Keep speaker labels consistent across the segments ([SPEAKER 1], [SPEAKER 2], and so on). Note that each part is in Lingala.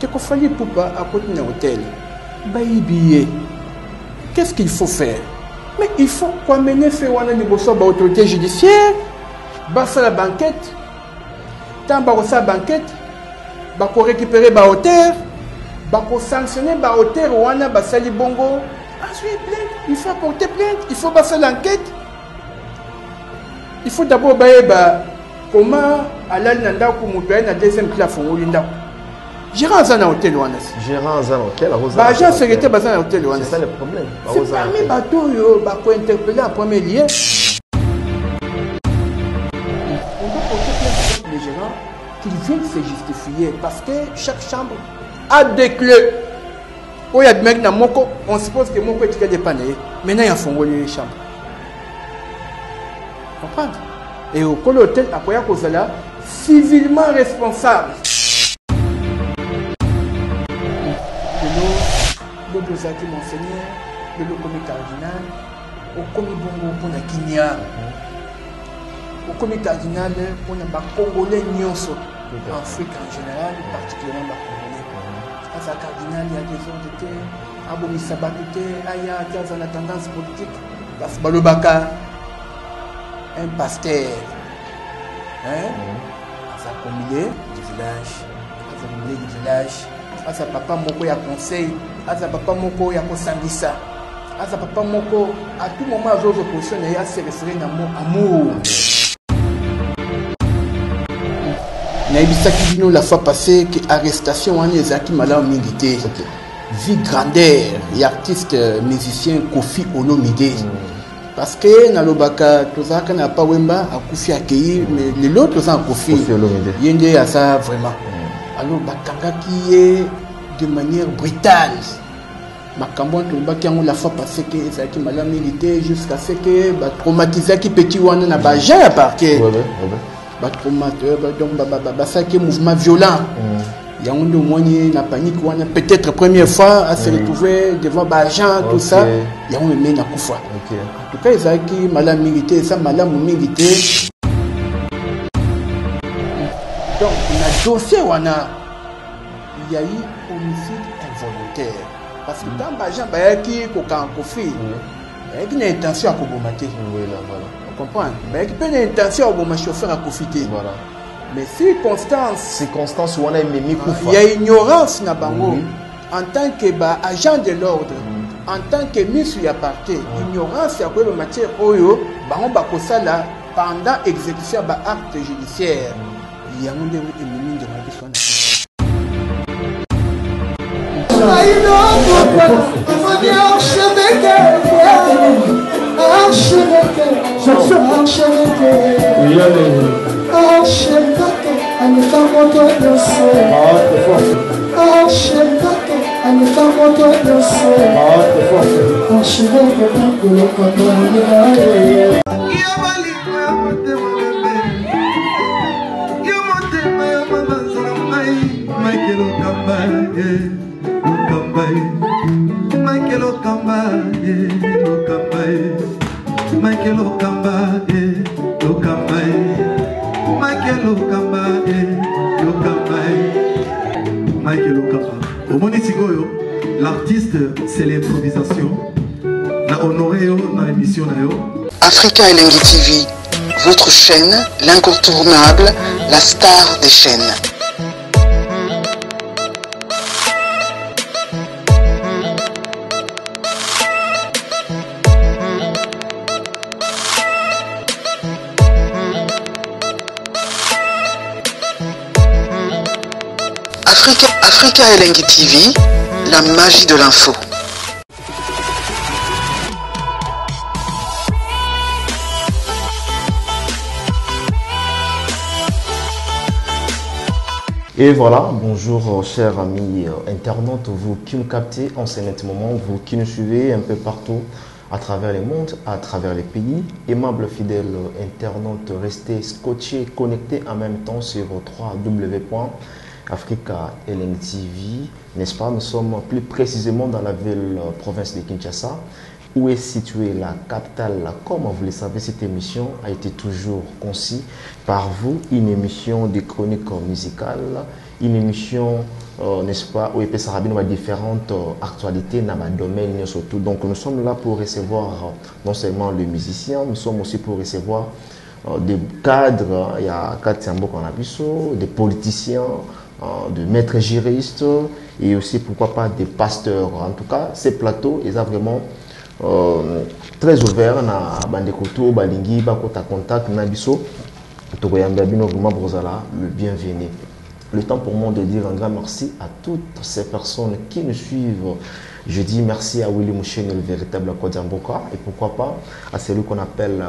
[SPEAKER 1] Tu as fallu pour à côté d'un hôtel. Baïbier. Qu'est-ce qu'il faut faire? Mais il faut quoi mener faire l'autorité judiciaire. Bassa la banquette. Tant que la banquette. Bako récupérer ba hauteur. Bako sanctionner ba hauteur. Wana basali bongo. Ensuite plainte. Il faut porter plainte. Il faut passer l'enquête. Il faut d'abord bah comment aller dans la deuxième classe au Linda. Gérant un hôtel ou
[SPEAKER 2] Gérant un hôtel.
[SPEAKER 1] Agent secrétaire dans un hôtel.
[SPEAKER 2] C'est ça le problème.
[SPEAKER 1] C'est parmi bateaux pour interpeller en premier lieu. On doit porter plainte avec les gérants qu'ils viennent se justifier parce que chaque chambre a des clés. Où il y a des mecs dans Moko, on suppose que Moko est dépanné. Maintenant il y a un fonds les chambres. Comprendre? Et au col hôtel, après à cause de là, civilement responsable. De l'eau, monseigneur, de l'eau comme cardinal, au commis bongo pour la Kenya, au commis cardinal pour les Congolais nyonso, en Afrique en général, particulièrement les Congolais. À sa cardinal, il y a des hommes de terre, à Bomi Sabaté, il y a la tendance politique, parce que Balobaka. Un pasteur, à sa communauté du village, à sa papa moko ya conseil, à sa papa moko ya kosangisa, à sa papa moko à tout moment à d'autres positions et à se référer à amour. Naibisaki bino la fois passée que arrestation en ezaki malamu milité. Vie grandeur et artiste musicien Kofi Olomide. Parce que dans le Baka, tout ça n'a pas Wemba a Kofi accueilli, mais les autres sont Kofi. Yende à ça vraiment. Alors Bakanga qui est de manière brutale. Makambo to Baki on la fois passé que ça qui m'a milité jusqu'à ce que ba traumatisé qui petit wana na ba ja à parquet. Ba traumatisé donc ba ça qui mouvement violent. Il y a un moyen la panique peut-être première fois à se retrouver devant l'agent tout ça il y a un même na kufa en tout cas ils ont qui mal milité ça mal milité donc le dossier wana il y a eu homicide involontaire parce que dans l'agent qui kokan kofi il y a une intention à kobomater on comprend mais il y a une intention à bomber chauffeur à profiter voilà. Mais circonstances où on a il y a ignorance na bango en tant que agent de l'ordre, en tant que ministre ya parti, ignorance ya quoi le matière oyo bango bakosala pendant exécution ba acte judiciaire. Il y a un de ennemi de ma question.
[SPEAKER 3] L'artiste, c'est l'improvisation. La honoré dans l'émission.
[SPEAKER 4] Africa Elengi TV, votre chaîne, l'incontournable, la star des chaînes. Africa Elengi TV, la magie de l'info.
[SPEAKER 2] Et voilà, bonjour chers amis internautes, vous qui nous captez en ce net moment, vous qui nous suivez un peu partout à travers le monde, à travers les pays. Aimables fidèles internautes, restez scotchés, connectés en même temps sur www.Africa Elengi TV, n'est-ce pas? Nous sommes plus précisément dans la ville province de Kinshasa, où est située la capitale. Comme vous le savez, cette émission a été toujours conçue par vous, une émission de chroniques musicales, une émission, n'est-ce pas, où il peut s'arrêter différentes actualités dans le domaine surtout. Donc nous sommes là pour recevoir non seulement les musiciens, nous sommes aussi pour recevoir des cadres, il y a des politiciens, de maîtres juristes et aussi pourquoi pas des pasteurs. En tout cas, ces plateaux, ils sont vraiment très ouverts na bandekuto balingi bakota contact na biso tokoyamba bino vraiment bozala le bienvenu. Le temps pour moi de dire un grand merci à toutes ces personnes qui nous suivent. Je dis merci à Willy Mouchen, le véritable Kodjamboka, et pourquoi pas à celui qu'on appelle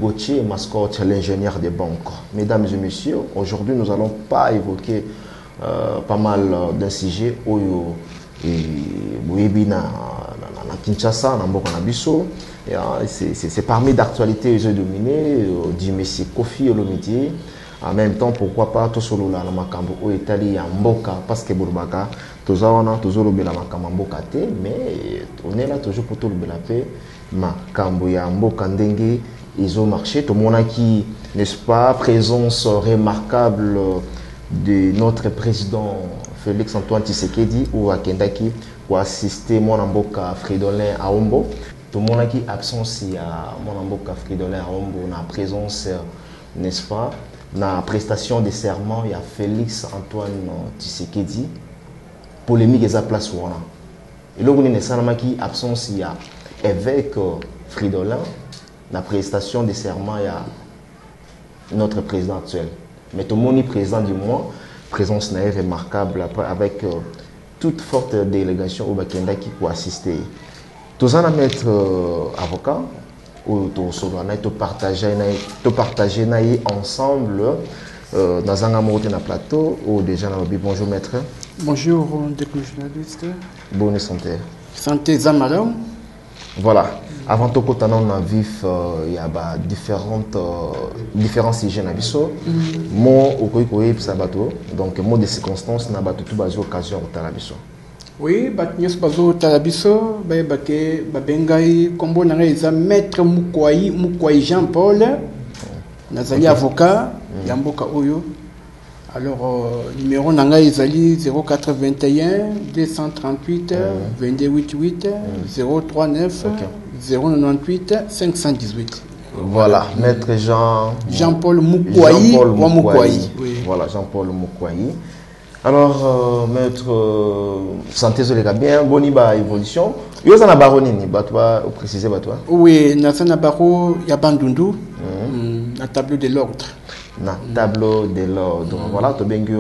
[SPEAKER 2] Gauthier Mascotte, l'ingénieur des banques. Mesdames et messieurs, aujourd'hui nous n'allons pas évoquer pas mal d'un sujet oyo et na Kinshasa, na Mboka na biso. C'est parmi d'actualité les dominé du monsieur Kofi Olomide. En même temps, pourquoi pas tout solo la makambo o Italie ya Mboka parce que Burbaka tozaona toujours le la makambo Mboka te, mais on est là toujours pour tout le paix makambo ya Mboka ndenge ils ont marché tout monde qui n'est-ce pas présence remarquable de notre président Félix Antoine Tshisekedi ou à Kendaki pour assister mon Mboka Fridolin à Ombo. Tout le monde qui absence à mon Mboka Fridolin à Ombo na présence n'est-ce pas na prestation de serment il y a Félix Antoine Tshisekedi polémique et sa place wana. Et là on est nécessairement qui absence il y a évêque Fridolin na prestation de serment il y a notre président actuel. Mais tout le monde est présent du mois, présence n'est remarquable avec toute forte délégation au Bakenda qui peut assister. Tous en mettre avocat ou tout partager ensemble dans un amour de plateau ou déjà bonjour maître.
[SPEAKER 1] Bonjour député journaliste.
[SPEAKER 2] Bonne santé.
[SPEAKER 1] Santé Zamalam.
[SPEAKER 2] Voilà. Avant tout, quand on a vif, il y a différents sujets na biso. Moi, au koyi sabato. Donc, moi des circonstances na batu tout bazo occasion au tarabiso.
[SPEAKER 1] Oui, batnyes bazo tarabiso, baye babengai kombo na eza maître Mukwai Jean-Paul. Nazali avocat ya Mboka oyo. Alors, numéro nanga ezali 0421 238 2288 039 098 518.
[SPEAKER 2] Voilà, maître
[SPEAKER 1] Jean-Paul Mukwai.
[SPEAKER 2] Oui. Voilà, Jean-Paul Mukwai. Alors, maître, santé Zolega bien, boni ba évolution. Yo sana baroni ni batwa préciser batwa.
[SPEAKER 1] Oui, na sana baro ya bandundu. Na tableau de l'ordre.
[SPEAKER 2] Na tableau de l'ordre. Voilà, to bengu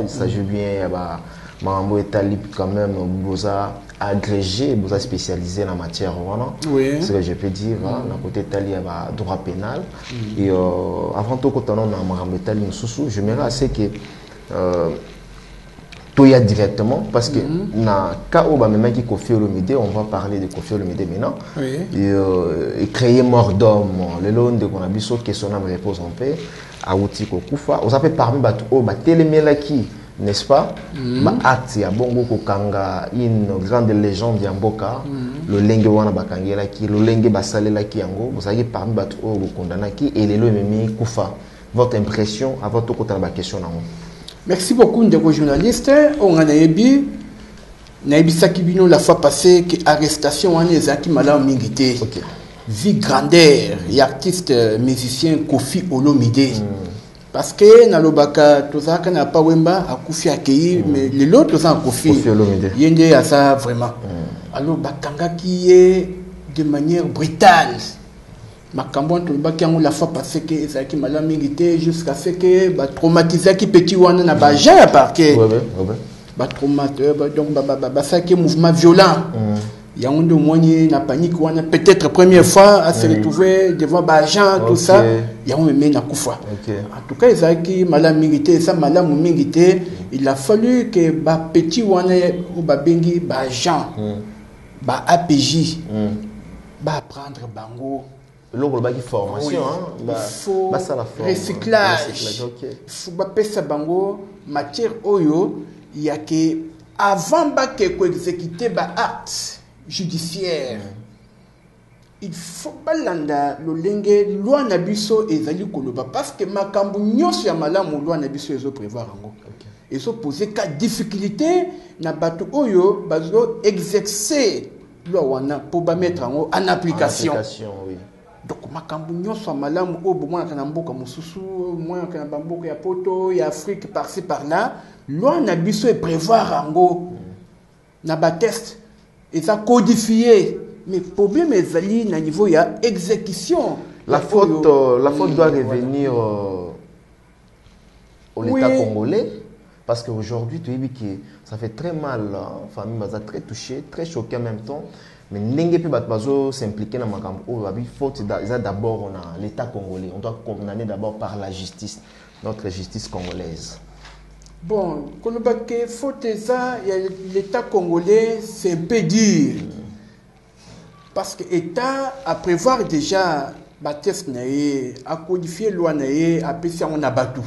[SPEAKER 2] il s'agit bien ba mambo Italie quand même vous a agrégé, vous a spécialisé en matière voilà.
[SPEAKER 1] Oui.
[SPEAKER 2] Ce que je peux dire voilà, na côté Italie il y a droit pénal et avant tout quand on a mambo Italie sous je me assez que tout y a directement parce que na cas où même qui Kofi Olomide on va parler de Kofi Olomide maintenant.
[SPEAKER 1] Oui.
[SPEAKER 2] Et créer mort d'homme le long de qu'on a biso que son âme repose en paix à outil kokufa on s'appelle parmi batu o ba telemela qui n'est-ce pas ba acte ya bongo kokanga une grande légende ya Mboka le lenge wana bakangela ki le lenge basalela ki yango vous savez parmi batu o kokondana ki et lelo memi kufa votre impression avant tout côté la question nango.
[SPEAKER 1] Merci beaucoup de vos journalistes. On a eu Sakibino la fois passée que arrestation en ezaki malam mingité. Vie grandeur et artiste musicien Kofi Olomide. Parce que na lobaka tozaka na pa wemba akufi akei mais les autres sont Kofi
[SPEAKER 2] Olomide.
[SPEAKER 1] Yende à ça vraiment. Alors bakanga qui est de manière brutale. Makambo tolobaki yango la fois passée que ezaki malam mingité jusqu'à ce que ba traumatiser qui petit wana na ba ja parquet. Ba traumateur donc ba ça qui mouvement violent. Il y a un de moigné na panique wana peut-être première fois à se retrouver devant ba agent tout ça il y a un même na kufa. En tout cas ezaki malam mingité ça malam mingité il a fallu que ba petit wana ou ba bengi ba agent ba APJ ba prendre bango.
[SPEAKER 2] L'on va formation,
[SPEAKER 1] il faut recyclage. Il faut passer sa bango matière oyo. Il y a que avant que exécuter ba acte judiciaire, il faut balanda lolenge loi na biso ezali koloba parce que makambu nyonso ya malamu loi na biso ezo prévoir yango ezo poser cas difficulté na bato oyo bazo exercer loi wana pour ba mettre en application
[SPEAKER 2] oui.
[SPEAKER 1] Donc makambu nyonso ya malamu oyo bomona kana mboka mosusu mwana kana bamboka ya poto ya Afrique par-ci par-là loi na biso e prévoir yango na ba test eza codifié. Mais le problème est à niveau de l'exécution.
[SPEAKER 2] La faute doit revenir au l'État congolais. Parce qu'aujourd'hui, tu as vu que ça fait très mal. La famille va être très touchée, très choquée en même temps. Mais n'engue peut s'impliquer dans la faute d'abord l'État congolais. On doit condamner d'abord par la justice, notre justice congolaise.
[SPEAKER 1] Bon, quand on a faute l'État congolais, c'est un peu dur. Parce que l'État a prévoir déjà Baptiste Naye, a codifié loi Naye, a payé on a battu.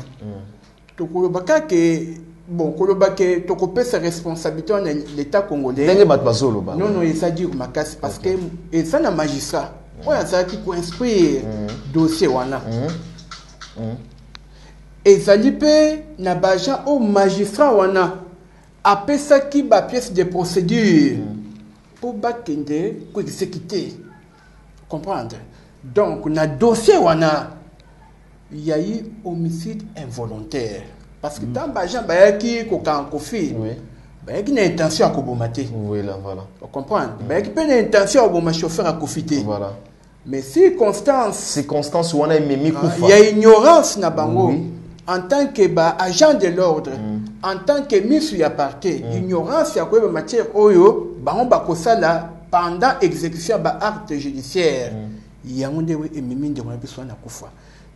[SPEAKER 1] Donc, bon, Kolobake, tu sa responsabilité en l'État congolais. Non, non, il s'est dit parce que ça n'a magistrat. Ouais, ça qui peut instruire dossier wana. Et ça lui paye na baja au magistrat wana. A payé ça qui ba pièce de procédure. Pour bakende pour exécuter. Comprendre? Donc, dans le dossier, il y a eu homicide involontaire. Parce que dans le dossier, il y a une intention à kobomater.
[SPEAKER 2] Oui, là, voilà.
[SPEAKER 1] Vous comprenez? Il y a une intention à bomber chauffeur à profiter.
[SPEAKER 2] Voilà.
[SPEAKER 1] Mais circonstance,
[SPEAKER 2] où on a mis
[SPEAKER 1] il y a ignorance na bango. Oui. En tant que agent de l'ordre, en tant que ministre ya parquet, ignorance ya quoi matière oyo, on ba kosala pendant exécution ba acte judiciaire. Il y a un de mimi de na biso na kufa.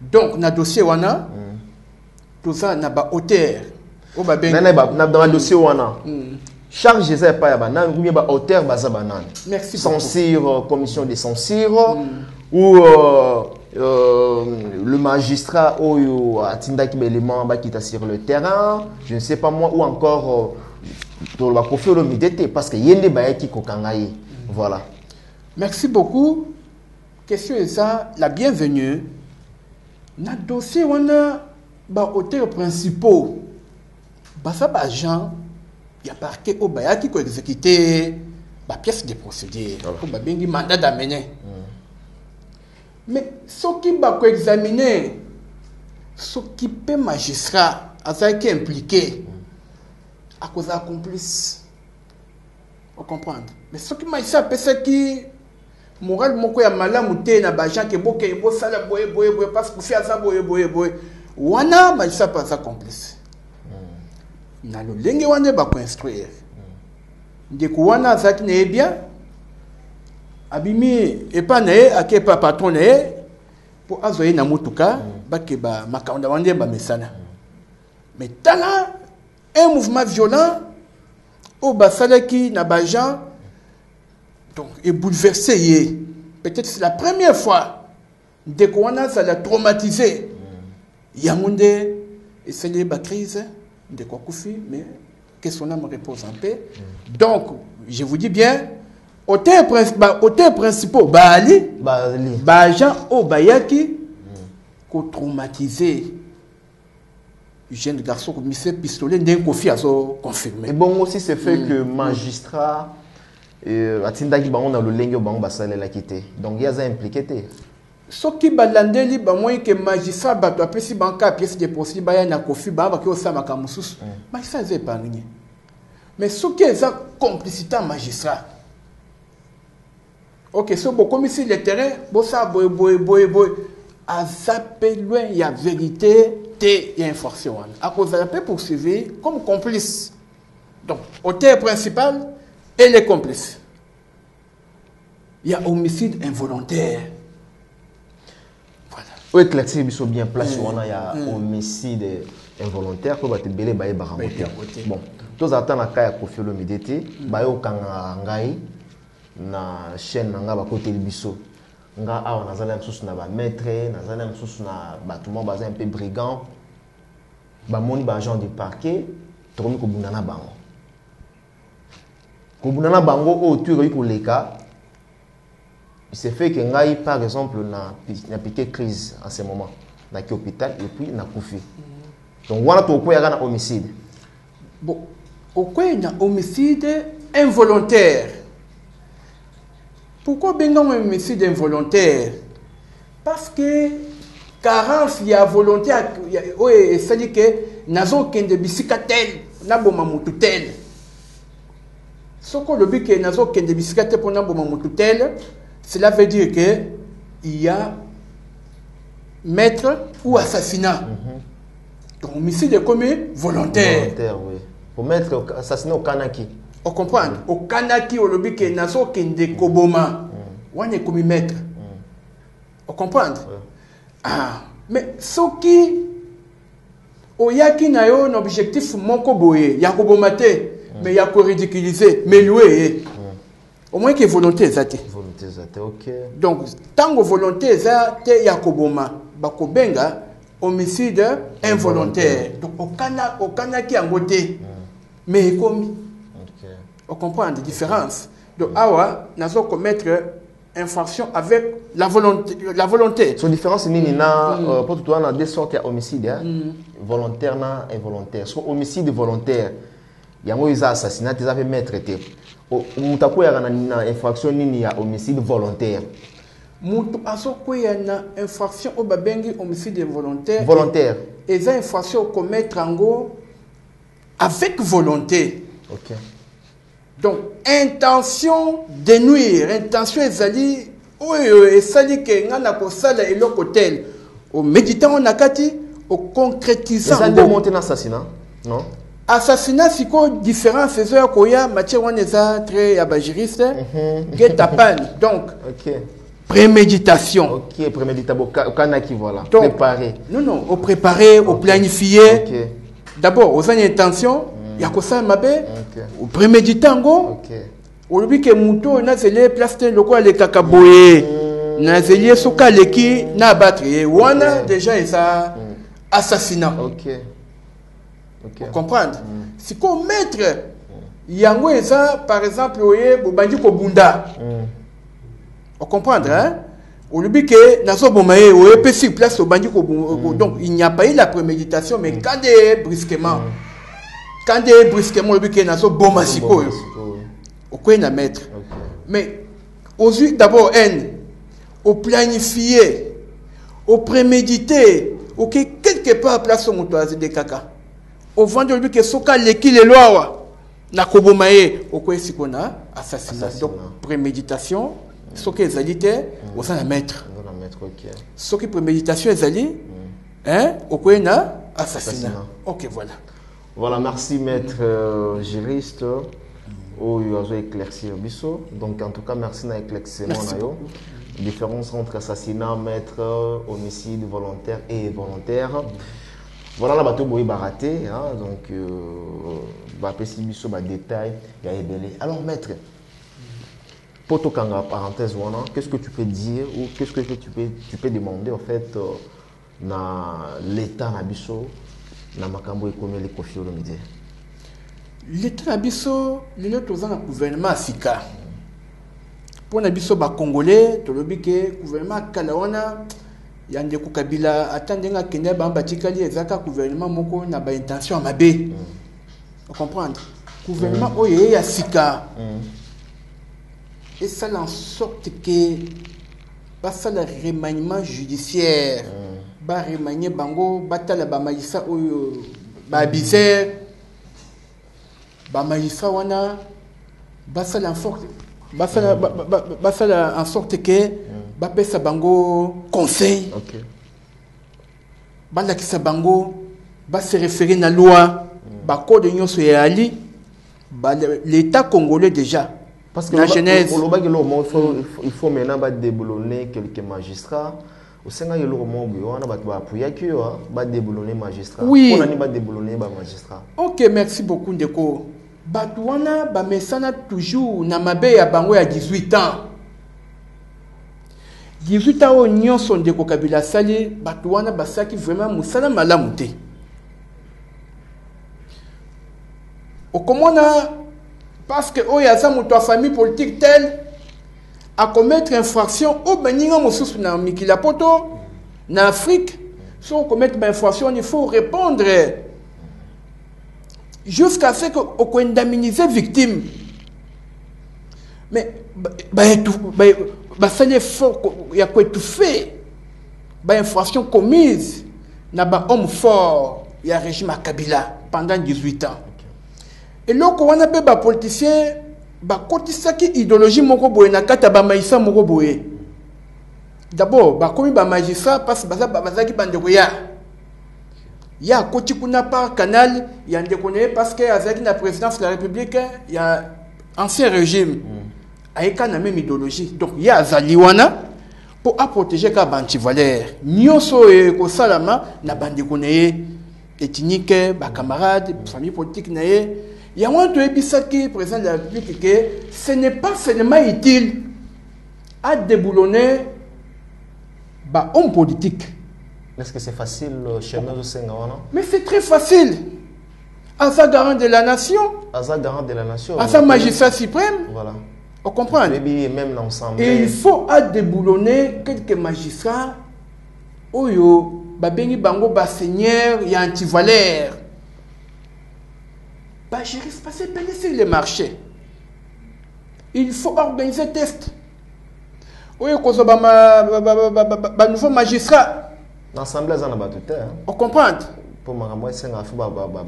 [SPEAKER 1] Donc na dossier wana, tout ça na ba auteur. O ba ben.
[SPEAKER 2] Na dans le dossier wana. Charge ça pas ya ba ou bien ba auteur baza banane.
[SPEAKER 1] Merci.
[SPEAKER 2] Censure, commission de censure ou le magistrat ou Atindaki élément qui est sur le terrain, je ne sais pas moi, ou encore pour la confier le midété parce que yende bayaki kokangaye. Voilà.
[SPEAKER 1] Merci beaucoup. Question est ça, la bienvenue. Dans le dossier, on a des auteurs principaux. Ça, agent, il y a parquet au bayaki qui a exécuté la pièce de procédure. Il y a un mandat d'amener. Mais ce qui va examiner, ce qui peut magistrat, qui est impliqué, à cause d'un complice. Vous comprenez? Mais ce qui magistrat, c'est qui moral moko ya malamu te na bajan ke boke bo sala boye parce que fait ça boye. Wana magistrat pas ça complice. Na lo lenge wana ba ko instruire. Ndeko wana zaki ne bien. Abimi epane akepa patron pour azoye na mutuka bakeba makonda wande ba mesana. Mais tala un mouvement violent au basalaki na bajan donc est bouleversé. Peut-être c'est la première fois dès qu'on a ça l'a traumatisé. Yamunde et c'est la crise de Koufi mais qu'est-ce qu'on a me repose en paix. Donc je vous dis bien auteur principal Bali Bajan au Bayaki ko traumatisé jeune garçon qui fait pistolet d'un Kofi a confirmé.
[SPEAKER 2] Et bon aussi c'est fait que magistrat Atindaki bango na lolenge bango basale la quitté. Donc il y a ça impliqué té.
[SPEAKER 1] Ce qui balandeli ba moi que magistrat bato apesi banka pièce de procédure ba ya na Kofi ba ki osama ka mususu. Magistrat zé épargné. Mais ce qui est ça complicité magistrat. OK, so bo commissaire le terrain, bo sa boy a zappé loin il y a vérité té y a infraction. À cause de la paix poursuivi comme complice. Donc auteur principal et les complices. Il y a homicide involontaire. Voilà.
[SPEAKER 2] Oui, éclaircir biso bien place où on a homicide involontaire pour te belé baé baramoté. Bon, tous attendent la kaya Koffi Olomidé bayo kanga ngai na chaîne nga ba côté biso. Nga a on azala msusu na ba maître, nazala msusu na bâtiment baza un peu brigand. Ba moni ba agent du parquet, tokomi ko bundana bango. Ko bundana bango o tu ko leka. il se fait que ngai par exemple na piqué crise en ce moment na ki hôpital et puis na koufi. Donc voilà to ko ya na homicide.
[SPEAKER 1] Bon, au quoi na homicide involontaire. Pourquoi benga un homicide involontaire? Parce que carence ya volonté ouais, c'est-à-dire que nazo kende bisika tel na boma mutu tel. Soko le but que nazo kende bisika tel pour na boma mutu tel, cela veut dire que il y a meurtre ou assassinat. Donc homicide est comme volontaire.
[SPEAKER 2] Volontaire, oui. Pour mettre assassinat au Kanaki.
[SPEAKER 1] On comprend. Au Kanaki, au lobby que nazo kende koboma, on est comme maître. On comprend. Ah, mais ce qui oyaki na yo un objectif moko boye, ya kobomate, mais ya ko ridiculiser, mais louer. Au moins que volonté ezate.
[SPEAKER 2] Volonté ezate, OK.
[SPEAKER 1] Donc tango volonté ezate ya koboma, bakobenga homicide involontaire. Donc au kanaki angote. Mais comme on comprend la différence. Donc awa nazo commettre infraction avec la volonté.
[SPEAKER 2] So différence ni na pour toi on a deux sortes d'homicide volontaire na involontaire. So homicide volontaire yango isa assassinat ils avaient mettre traité. Mutako ya na infraction ni ya homicide volontaire.
[SPEAKER 1] Mutu asoko ya na infraction au babengi homicide involontaire.
[SPEAKER 2] Volontaire.
[SPEAKER 1] Et ça infraction commettre ango avec volonté.
[SPEAKER 2] OK.
[SPEAKER 1] Donc, intention de nuire, intention ezali, ezali ke ngana ko sala eloko tel, au méditant on akati, au concrétisant.
[SPEAKER 2] Ça démonter un assassinat, non?
[SPEAKER 1] Assassinat, c'est quoi différence? C'est ça koya, matière on est très abagiriste, guet-apens. Donc, préméditation.
[SPEAKER 2] OK, préméditation. Kanaki voilà.
[SPEAKER 1] Donc,
[SPEAKER 2] préparer.
[SPEAKER 1] Non, au préparer, au planifier. D'abord, aux intentions. Il y a quoi ça, ma belle? Au préméditango. Au lieu que Mouto n'a zélé plasté le quoi les cacaboyés. N'a zélé soka leki n'a battre. Wana déjà ils a assassinat. Vous comprenez? Si qu'on mettre yango eza par exemple oye bobandi ko bunda. Vous comprenez hein? Au lieu que nazo bomaye oye pesi place au bandi ko donc il n'y a pas eu la préméditation mais quand brusquement quand brusquement le but que nazo boma siko au quoi na mettre mais aux yeux d'abord au planifier au préméditer OK quelque part place au motoise de caca au vendre le but que soka leki le loa na kobomaye au quoi siko na assassinat donc préméditation ce que ezali te au ça na mettre ce qui préméditation ezali au quoi na assassinat OK voilà.
[SPEAKER 2] Voilà, merci maître juriste. Oh, il a éclairci biso. Donc en tout cas, merci na éclaircissement na yo. Différence entre assassinat, maître, homicide volontaire et involontaire. Voilà la bateau boy baraté, hein. Donc bah pesi biso ba détail, il y a ébélé. Alors maître, pour toi kanga parenthèse voilà, qu'est-ce que tu peux dire ou qu'est-ce que tu peux demander en fait na l'état na biso? Na makambo ekomeli Koffi Olomide.
[SPEAKER 1] L'état na biso, lelo toza na gouvernement Afrika. Pour na biso ba congolais, to lobi ke gouvernement kala wana ya ndeko Kabila atandenga kende ba batikali ezaka gouvernement moko na ba intention mabe. Vous comprenez? Gouvernement oye ya Afrika. Et ça en sorte que pas ça le remaniement judiciaire. Ba remanier bango batala ba magistrat oyo ba biser ba magistrat wana basala en sorte que ba pesa bango conseil ba la kisa bango ba se référer na loi ba code nyonso ya ali ba l'état congolais déjà
[SPEAKER 2] parce que
[SPEAKER 1] la Genèse
[SPEAKER 2] il faut maintenant ba déboulonner quelques magistrats. Au Sénégal, il y a des magistrats.
[SPEAKER 1] Oui.
[SPEAKER 2] On a des magistrats.
[SPEAKER 1] Ok, merci beaucoup, Ndeko. Batouana, Bamesana, toujours, Namabe, à Bango, à 18 ans. 18 ans, on son Ndeko Kabila Sali, Batouana, Basaki, vraiment, Moussala Malamouté. Au comment parce que, oh, il y a ça, ta famille politique telle. à commettre infraction au Benin, na Mikila Poto, en Afrique. Si on commet une infraction, il faut répondre jusqu'à ce qu'on indemnise victime. Mais ça n'est fort, il y a quoi tout fait. Infraction commise, il y a un homme fort, il y a un régime à Kabila pendant 18 ans. Et là, quand on a des politiciens, il y a idéologie d'abord, comme il y a magistrat, parce que il y a un par canal, il y a un déconné parce que avec la présidence de la République, il y a un ancien régime. Il y a la même idéologie. Donc, il y a Zaliwana pour protéger les antivaleurs. Nous sommes salama na bande ethnique, les camarades, les familles politiques. Il y a un président de la République que ce n'est pas seulement utile à déboulonner homme politique.
[SPEAKER 2] Est-ce que c'est facile chez nous aussi?
[SPEAKER 1] Mais c'est très facile. Asa garant de la nation.
[SPEAKER 2] Asa garant de la nation.
[SPEAKER 1] Asa magistrat suprême.
[SPEAKER 2] Voilà.
[SPEAKER 1] On comprend.
[SPEAKER 2] Même l'ensemble.
[SPEAKER 1] Et il faut déboulonner quelques magistrats. Oyo, babengi bango seigneur et anti-valeur. Je risque pas de payer sur les marchés. Il faut organiser des tests. Oui, quand on a nouveau magistrat.
[SPEAKER 2] L'Assemblée, ça n'a pas tout.
[SPEAKER 1] On comprend.
[SPEAKER 2] Pour moi, c'est un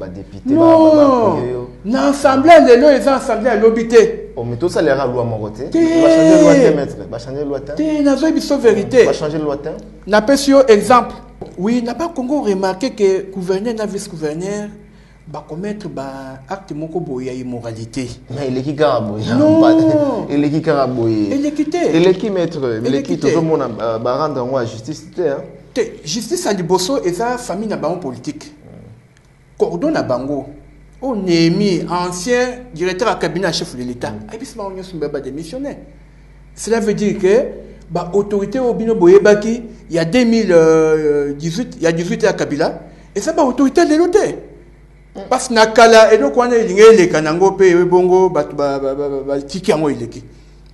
[SPEAKER 2] député.
[SPEAKER 1] Non. L'Assemblée, les assemblées à l'obité.
[SPEAKER 2] On met tout ça, les loi mon côté. Il va changer le loi, maître. Il va changer le loi.
[SPEAKER 1] Il n'a pas vérité.
[SPEAKER 2] Il va changer le loi.
[SPEAKER 1] N'a pas sur exemple. Oui, n'a pas Congo remarqué que gouverneur et vice-gouverneur commettre acte moko boya immoralité.
[SPEAKER 2] Mais il est qui caraboye.
[SPEAKER 1] Non.
[SPEAKER 2] Il est qui caraboye.
[SPEAKER 1] Il est quitté.
[SPEAKER 2] Il est qui maître. Il est qui tout le monde va rendre moi justice.
[SPEAKER 1] Justice à Liboso et sa famille n'a pas politique. Cordon à Bango. On est mis ancien directeur à cabinet chef de l'État. Et puis on a démissionné. Cela veut dire que l'autorité au Bino Boyebaki, il y a 2018, il y a 18 à Kabila, et ça va autorité de l'autre. Parce que Nakala, et donc on a les Kanango, Bongo,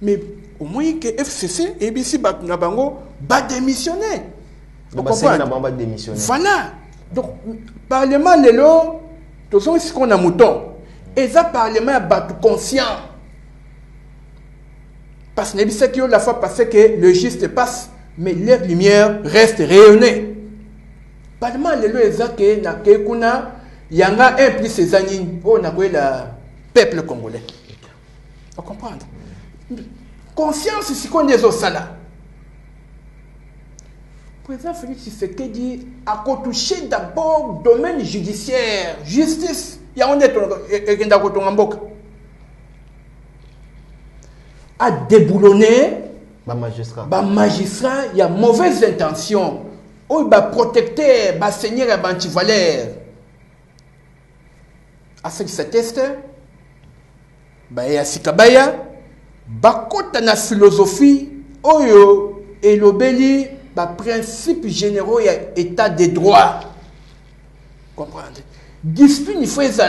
[SPEAKER 1] mais au moins que FCC, et bien si Bango, va démissionner. Voilà. Donc, Parlement, les lots, tout ça, c'est qu'on a mouton. Et ça, Parlement, est conscient. Parce que c'est que la fois passée que le geste passe, mais leur lumière reste rayonnée. Parlement, les lots, c'est que il y en a un plus ces années, on a le peuple congolais. Vous comprenez? Conscience, c'est qu'on est au Sala. Le président Félix Tshisekedi a touché d'abord le domaine judiciaire, justice. Il y a un à déboulonner magistrat, il y a mauvaise intention. Il y a protecteur, il y a seigneur, il y a antivaleur. À ce qui se teste, il y a Sikabaya, il y a la philosophie, oyo et l'obéli. Principe généraux et état de droit. Comprendre. Dispute il faut ça.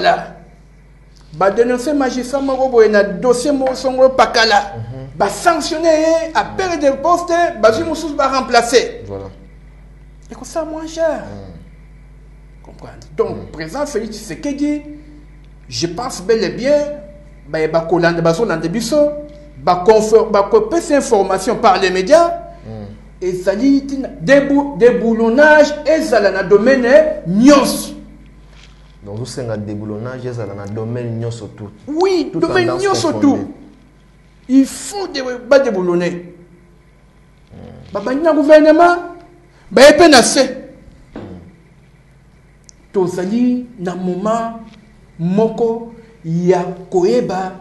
[SPEAKER 1] Dénoncer magistrat Morobo et un dossier Mosongo Pakala. Sanctionner à perdre de poste, Bazimoussous va remplacer.
[SPEAKER 2] Voilà.
[SPEAKER 1] Et comme ça, moins cher. Comprendre. Donc, président Félix Tshisekedi, je pense bel et bien, il va coller dans des bisous, il va couper ces informations par les médias. Et ça dit déboulonnage et ça dans le domaine nyos.
[SPEAKER 2] Donc vous c'est un déboulonnage et ça dans le domaine nyos tout.
[SPEAKER 1] Oui, domaine nyos tout. Il faut déboulonner. Le gouvernement, il est pénassé. Tozali na moment moko ya koeba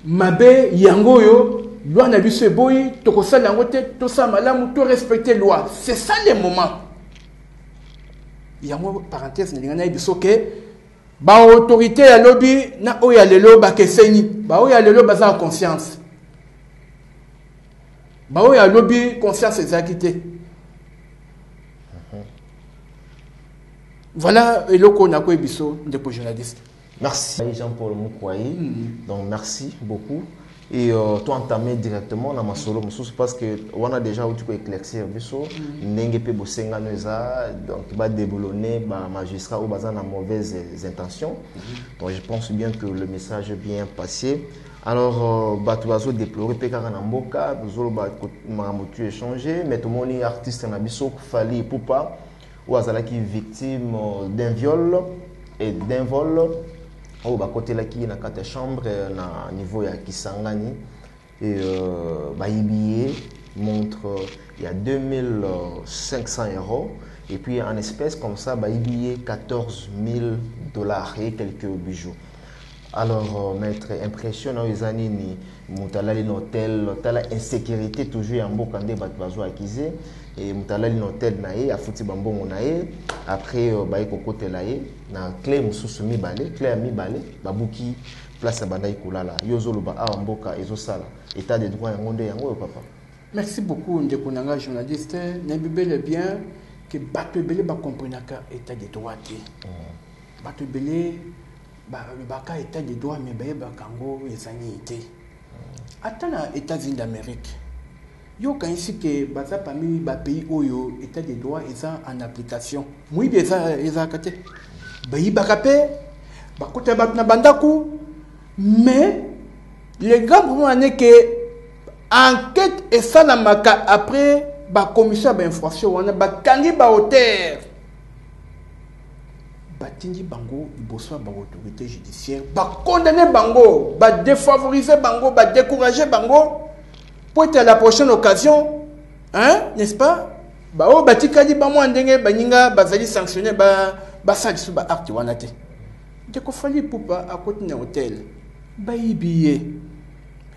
[SPEAKER 1] mabe yangoyo. Loi n'a vu ce boy, tout ça malamu, tout respecter loi. C'est ça le moment. Il y a une parenthèse, il y a une autorité à lobby, na oya lelo ba keseni, ba oya lelo baza en conscience. Ba oya lobby conscience exacté. Voilà le qu'on a quoi biso de journaliste.
[SPEAKER 2] Merci Jean-Paul Moukouaï. Donc merci beaucoup. et tu entamé directement dans ma solo parce que on a déjà où tu peux éclaircir biso n'engue pe bosenga noza donc va déboulonner ba magistrat ou bazana mauvaises intentions. Donc je pense bien que le message est bien passé. Alors tu vas déplorer pe kaka na mboka zolo ba tu échanger mais tout moni artiste na biso Fally Ipupa ou azala qui victime d'un viol et d'un vol. Oh, bah côté là qui na quatre chambre na niveau ya Kisangani et billet montre il y a 2500 € et puis en espèces comme ça billet 14 000 $ et quelques bijoux. Alors maître impressionnant les années ni mutalali l'hôtel tala insécurité toujours en bokande bat bazo acquisé et mutalali l'hôtel naé a fouti bambongo naé après baï kokote laé na clé mususu mi balé clé mi balé babuki place bandai kulala yozolo ba a mboka ezosala état de droit yango nde yango papa.
[SPEAKER 1] Merci beaucoup ndeko nanga journaliste na bibele bien que bato belé ba comprenaka état de droit té bato belé le baka état de droit mais baye bakango ezani été attends les États-Unis d'Amérique yo quand ici que baza parmi ba pays oyo état de droit est en application oui bien ça kate bayi bakape bakota bat na bandaku mais les grands problème est que enquête et ça la maka après ba commission ba infraction wana ba kangi ba hauteur batindi bango liboso ba autorité judiciaire ba condamner bango ba défavoriser bango ba décourager bango pour être à la prochaine occasion hein n'est-ce pas ba o batikali ba mo ndenge baninga bazali sanctionner ba salisu ba acte wana te de ko Fally Ipupa à côté d'un hôtel ba yibiye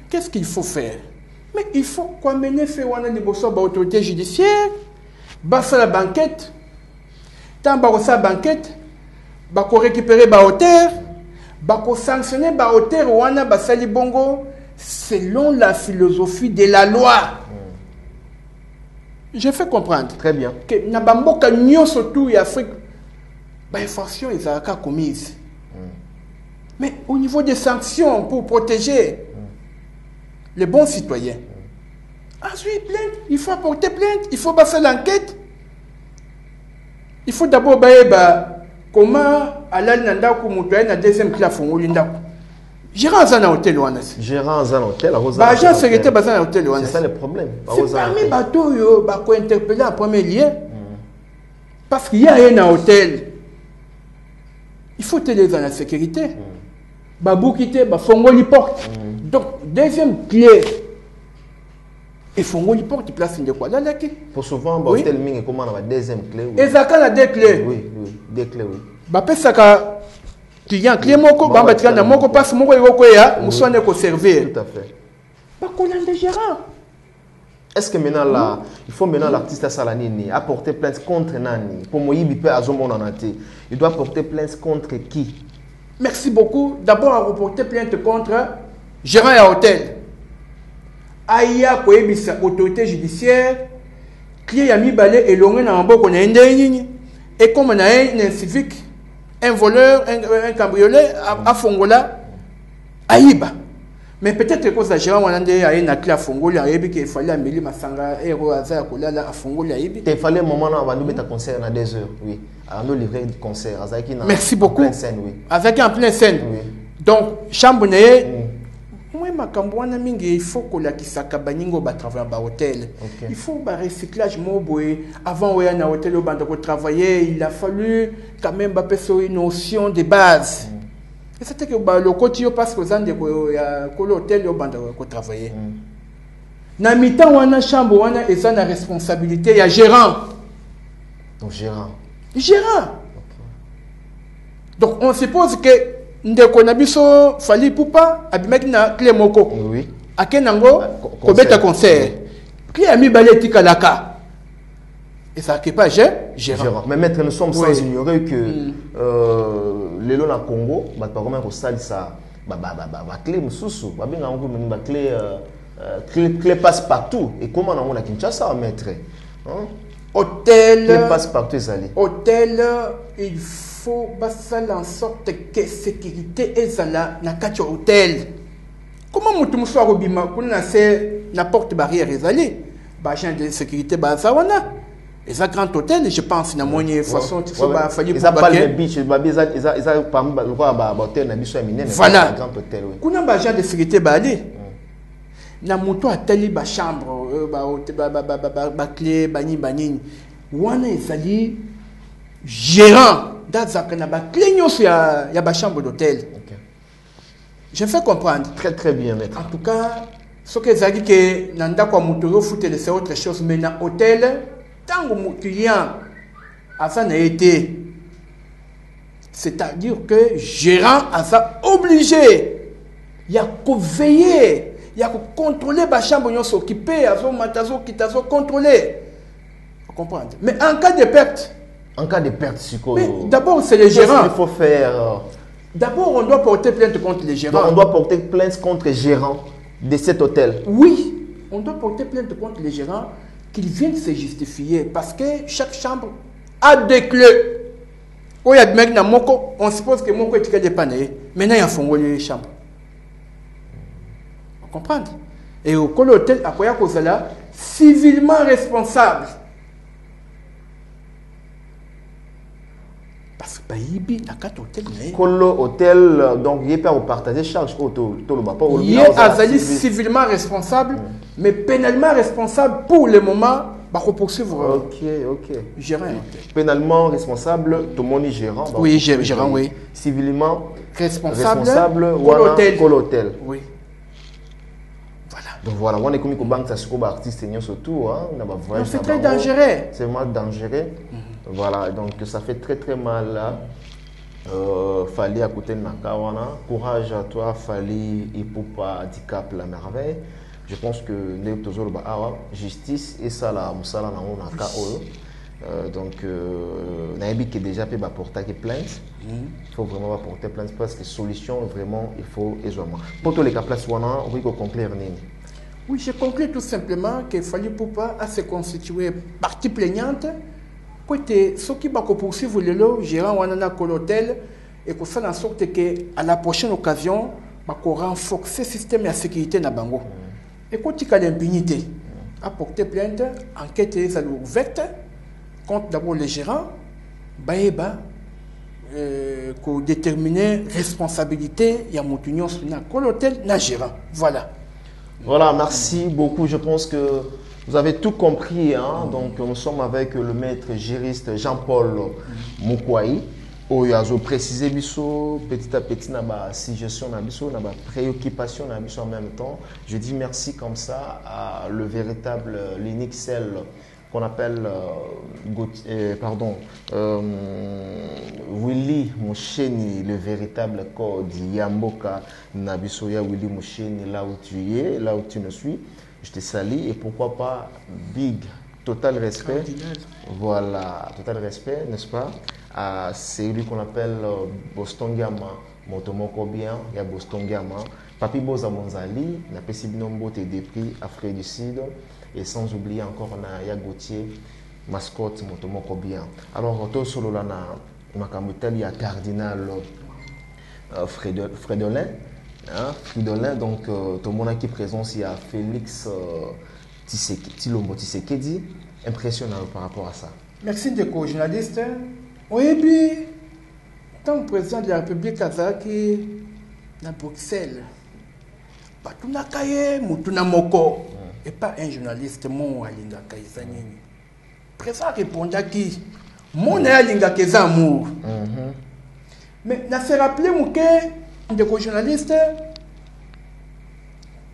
[SPEAKER 1] qu'est-ce qu'il faut faire mais il faut quoi mener fait wana liboso ba autorité judiciaire ba faire la banquette tant ba sa banquette bako récupérer ba hauteur bako sanctionner ba hauteur wana basali bongo selon la philosophie de la loi. Je fais comprendre
[SPEAKER 2] très bien
[SPEAKER 1] que na bamboka nyonso tout ya Afrique ba infraction ezalaka commise mais au niveau des sanctions pour protéger les bons citoyens ensuite plainte il faut apporter plainte il faut faire l'enquête il faut d'abord comment alal nanda ko mutoye na deuxième classe ngoli ndako gérant za na hôtel wana
[SPEAKER 2] gérant za na hôtel
[SPEAKER 1] ba agent sécurité ba za na hôtel wana
[SPEAKER 2] c'est ça le problème
[SPEAKER 1] c'est parmi bateau yo ba ko interpeller en premier lieu parce qu'il y a un hôtel il faut télé dans la sécurité ba boukité ba fongoli porte donc deuxième clé et fongoli porte place de quoi là qui
[SPEAKER 2] pour souvent ba hôtel mingi comment na ba deuxième clé
[SPEAKER 1] et ça quand la deux clés
[SPEAKER 2] oui deux clés oui
[SPEAKER 1] ba pesaka client clé moko ba batika na moko passe moko yoko ya musone ko servir
[SPEAKER 2] tout à fait
[SPEAKER 1] ba kolande gérant
[SPEAKER 2] est-ce que maintenant là il faut maintenant l'artiste Salanini apporter plainte contre nani pour moyibi pe azomona naté il doit porter plainte contre qui?
[SPEAKER 1] Merci beaucoup d'abord à reporter plainte contre gérant à hôtel aya ko ebisa autorité judiciaire client ya mibale elongé na mboko na ndenge et comme on a un civique un voleur un cambrioleur à fongola aïba mais peut-être que ça gérant on a na clé à fongola aïbi qu'il fallait ameli masanga héros aza kolala à fongola aïbi
[SPEAKER 2] il fallait moment na va nous mettre concert na 2 heures oui alors nous livrer du concert azaki na
[SPEAKER 1] merci beaucoup
[SPEAKER 2] pleine scène oui
[SPEAKER 1] avec en pleine scène
[SPEAKER 2] oui
[SPEAKER 1] donc chambre naé moi makambo wana mingi il faut que la kisaka baningo ba travailler ba hôtel il faut ba recyclage moboé avant ouais na hôtel au bande ko travailler il a fallu quand même ba peso une notion de base et c'était que ba le côté parce que zande ko ya ko l'hôtel au bande ko travailler na mitan wana chambre wana et ça na responsabilité ya gérant
[SPEAKER 2] donc gérant
[SPEAKER 1] donc on suppose que ndeko na biso Fally Ipupa abimaki na clé moko
[SPEAKER 2] oui
[SPEAKER 1] akenango kobeta concert clé ami balé tikalaka et ça qui pas gérant
[SPEAKER 2] mais maître nous sommes sans ignorer que les lois na Congo ba comment ko salisa ba clé mususu ba benga ngo ba clé passe partout et comment on a Kinshasa maître
[SPEAKER 1] hôtel
[SPEAKER 2] clé passe partout ezali
[SPEAKER 1] hôtel il faut faire en sorte que sécurité ezala na kati hôtel Comment mutu soit robima kuna c'est na porte barrière ezali ba agent de sécurité ba zawana et ça grand hôtel je pense na moyen façon tu ba fali
[SPEAKER 2] pour ba les beach ba ils parmi ba hôtel na biso ya minene
[SPEAKER 1] voilà
[SPEAKER 2] grand hôtel oui
[SPEAKER 1] kuna ba agent de sécurité ba ali na moto atali ba chambre ba clé bani wana ezali gérant d'azaka na ba clé nyonso ya ba chambre d'hôtel. Je fais comprendre.
[SPEAKER 2] Très très bien, maître.
[SPEAKER 1] En tout cas, ce que j'ai dit que nanda kwa mutoro foot c'est autre chose, mais dans hôtel, tant que mon client a ça n'a été, c'est-à-dire que gérant a ça obligé, il y a qu'à veiller, il y a qu'à contrôler la chambre où s'occuper, à son matazo qui t'a contrôler. Vous comprenez? Mais en cas de perte.
[SPEAKER 2] En cas de perte,
[SPEAKER 1] d'abord c'est le gérant.
[SPEAKER 2] Qu'est-ce qu'il faut faire?
[SPEAKER 1] D'abord, on doit porter plainte contre les gérants.
[SPEAKER 2] Donc, on doit porter plainte contre les gérants de cet hôtel.
[SPEAKER 1] Oui, on doit porter plainte contre les gérants qu'ils viennent se justifier parce que chaque chambre a des clés. Oh, il y a des mecs dans Moko, on suppose que Moko est dépanné. Maintenant, il y a un les chambres. Vous comprenez? Et au hôtel, à quoi là, civilement responsable. Parce que Baïbi, la carte hôtel,
[SPEAKER 2] Colo hôtel, donc il est pas partager charge auto,
[SPEAKER 1] il est azali civilement responsable, mais pénalement responsable pour le moment, bah poursuivre.
[SPEAKER 2] Ok.
[SPEAKER 1] Gérant.
[SPEAKER 2] Pénalement responsable, tout le monde est gérant.
[SPEAKER 1] Oui, gérant, oui.
[SPEAKER 2] Civilement
[SPEAKER 1] responsable
[SPEAKER 2] pour l'hôtel.
[SPEAKER 1] Oui. Voilà.
[SPEAKER 2] Donc voilà, on est comme une banque, ça se trouve artiste surtout, hein.
[SPEAKER 1] C'est très dangereux.
[SPEAKER 2] C'est vraiment dangereux. Voilà, donc ça fait très très mal là. Fali à côté de Nakawana. Courage à toi, Fali, Ipopa, Handicap, la merveille. Je pense que justice et ça là, Moussala Naka donc, Naïbi qui est déjà fait porter plainte. Il faut vraiment porter plainte parce que solution vraiment il faut aisément. Pour tous les cas, place Wana, oui, qu'on conclure.
[SPEAKER 1] Oui, je conclue tout simplement qu'il fallait Poupa à se constituer partie plaignante. Côté ce qui va poursuivre le lot, gérant Wanana l'hôtel et pour faire en sorte que à la prochaine occasion, on renforce le système de sécurité na bango. Et quand il y a l'impunité, à porter plainte, enquête est ouverte contre d'abord les gérants, pour déterminer responsabilité, il y a mon union sur l'hôtel, na gérant. Voilà.
[SPEAKER 2] Voilà, merci beaucoup. Je pense que vous avez tout compris. Hein? Donc, nous sommes avec le maître juriste Jean-Paul Moukouaï. Il a précisé petit à petit la suggestion, la préoccupation en même temps. Je dis merci comme ça à le véritable, l'unique celle qu'on appelle Willy Moucheni, le véritable code Yamboka Nabisoya Willy Moucheni, là où tu es, là où tu nous suis. Je te salue et pourquoi pas Big, total respect. Voilà, total respect, n'est-ce pas? C'est lui qu'on appelle Boston Gama, Motomoko bien, il y a Boston Gama. Papi Boza Monzali, n'a pas si bien beauté des prix Afrique du Sud. Et sans oublier encore on a Gauthier, mascotte Motomoko bien. Alors, tout solo là, il y a Cardinal Frédolin. Hein, Fridolin, donc tout le monde qui est présent, il y a Félix Tilombo Tshisekedi, impressionnant par rapport à ça.
[SPEAKER 1] Merci de co-journaliste. Oui, puis, tant que président de la République Kazaki, à Bruxelles, Batuna Kaye, Mutuna Moko, et pas un journaliste, mon Alinga Kaizanini. Président répondait à qui? Mon Alinga Kaizamour. Mais, n'a fait rappeler que des journalistes,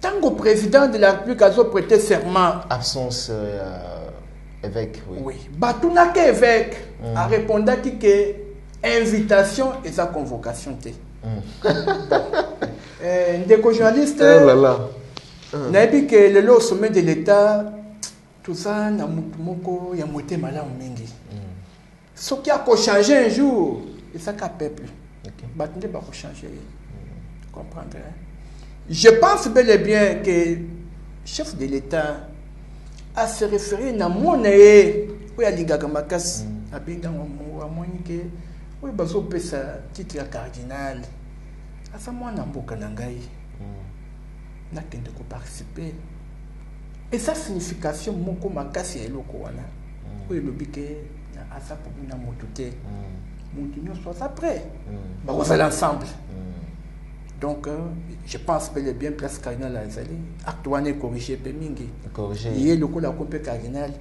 [SPEAKER 1] tant que président de la République a prêté serment.
[SPEAKER 2] Absence évêque, oui.
[SPEAKER 1] Oui. Batunake évêque a répondu que invitation et sa convocation. Des journalistes, n'a dit que le sommet de l'État, tout ça, n'a moko ya moté malin mingi. Ce qui a changé un jour, et ça qu'a peuple. Batunde va changer. Comprendre. Je pense bel et bien que le chef de l'État a se référé à mon nez, où il y a l'Igagamakas, à Bégangamouamonik, où il y a titre cardinal. À ça, moi, Namboka Nangaï. n'a qu'un de participer. Et sa signification, mon comme makasi et loko wana. Oui, le biquet, à ça pour nous montouter. Montignon soit après. Bah, on va l'ensemble. Donc, je pense que le bien place cardinal à Zali. Actuellement, corrigé Pemingi.
[SPEAKER 2] Corrigé.
[SPEAKER 1] Il y a le coup la compé cardinal.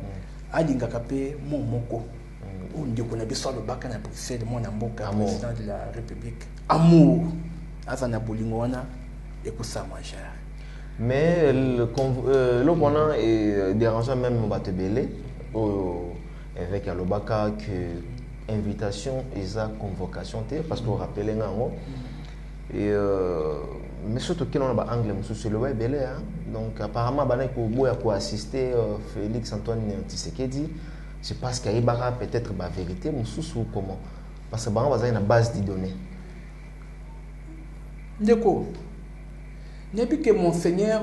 [SPEAKER 1] Adinga kapé mon moko. On dit qu'on a besoin de bac à Bruxelles, mon amboka, président de la République. Amour. Azana Bolingoana et pour ça manger.
[SPEAKER 2] Mais le qu'on est dérangeant même Batebele avec Alobaka que invitation et sa convocation parce qu'on rappelle un et mais surtout qu'il on a anglais monsieur le web donc apparemment bané pour assister Félix Antoine Tshisekedi je pense qu'il y a peut-être la vérité ou comment parce que bah on va une base de données.
[SPEAKER 1] D'accord. N'est-ce que Monseigneur,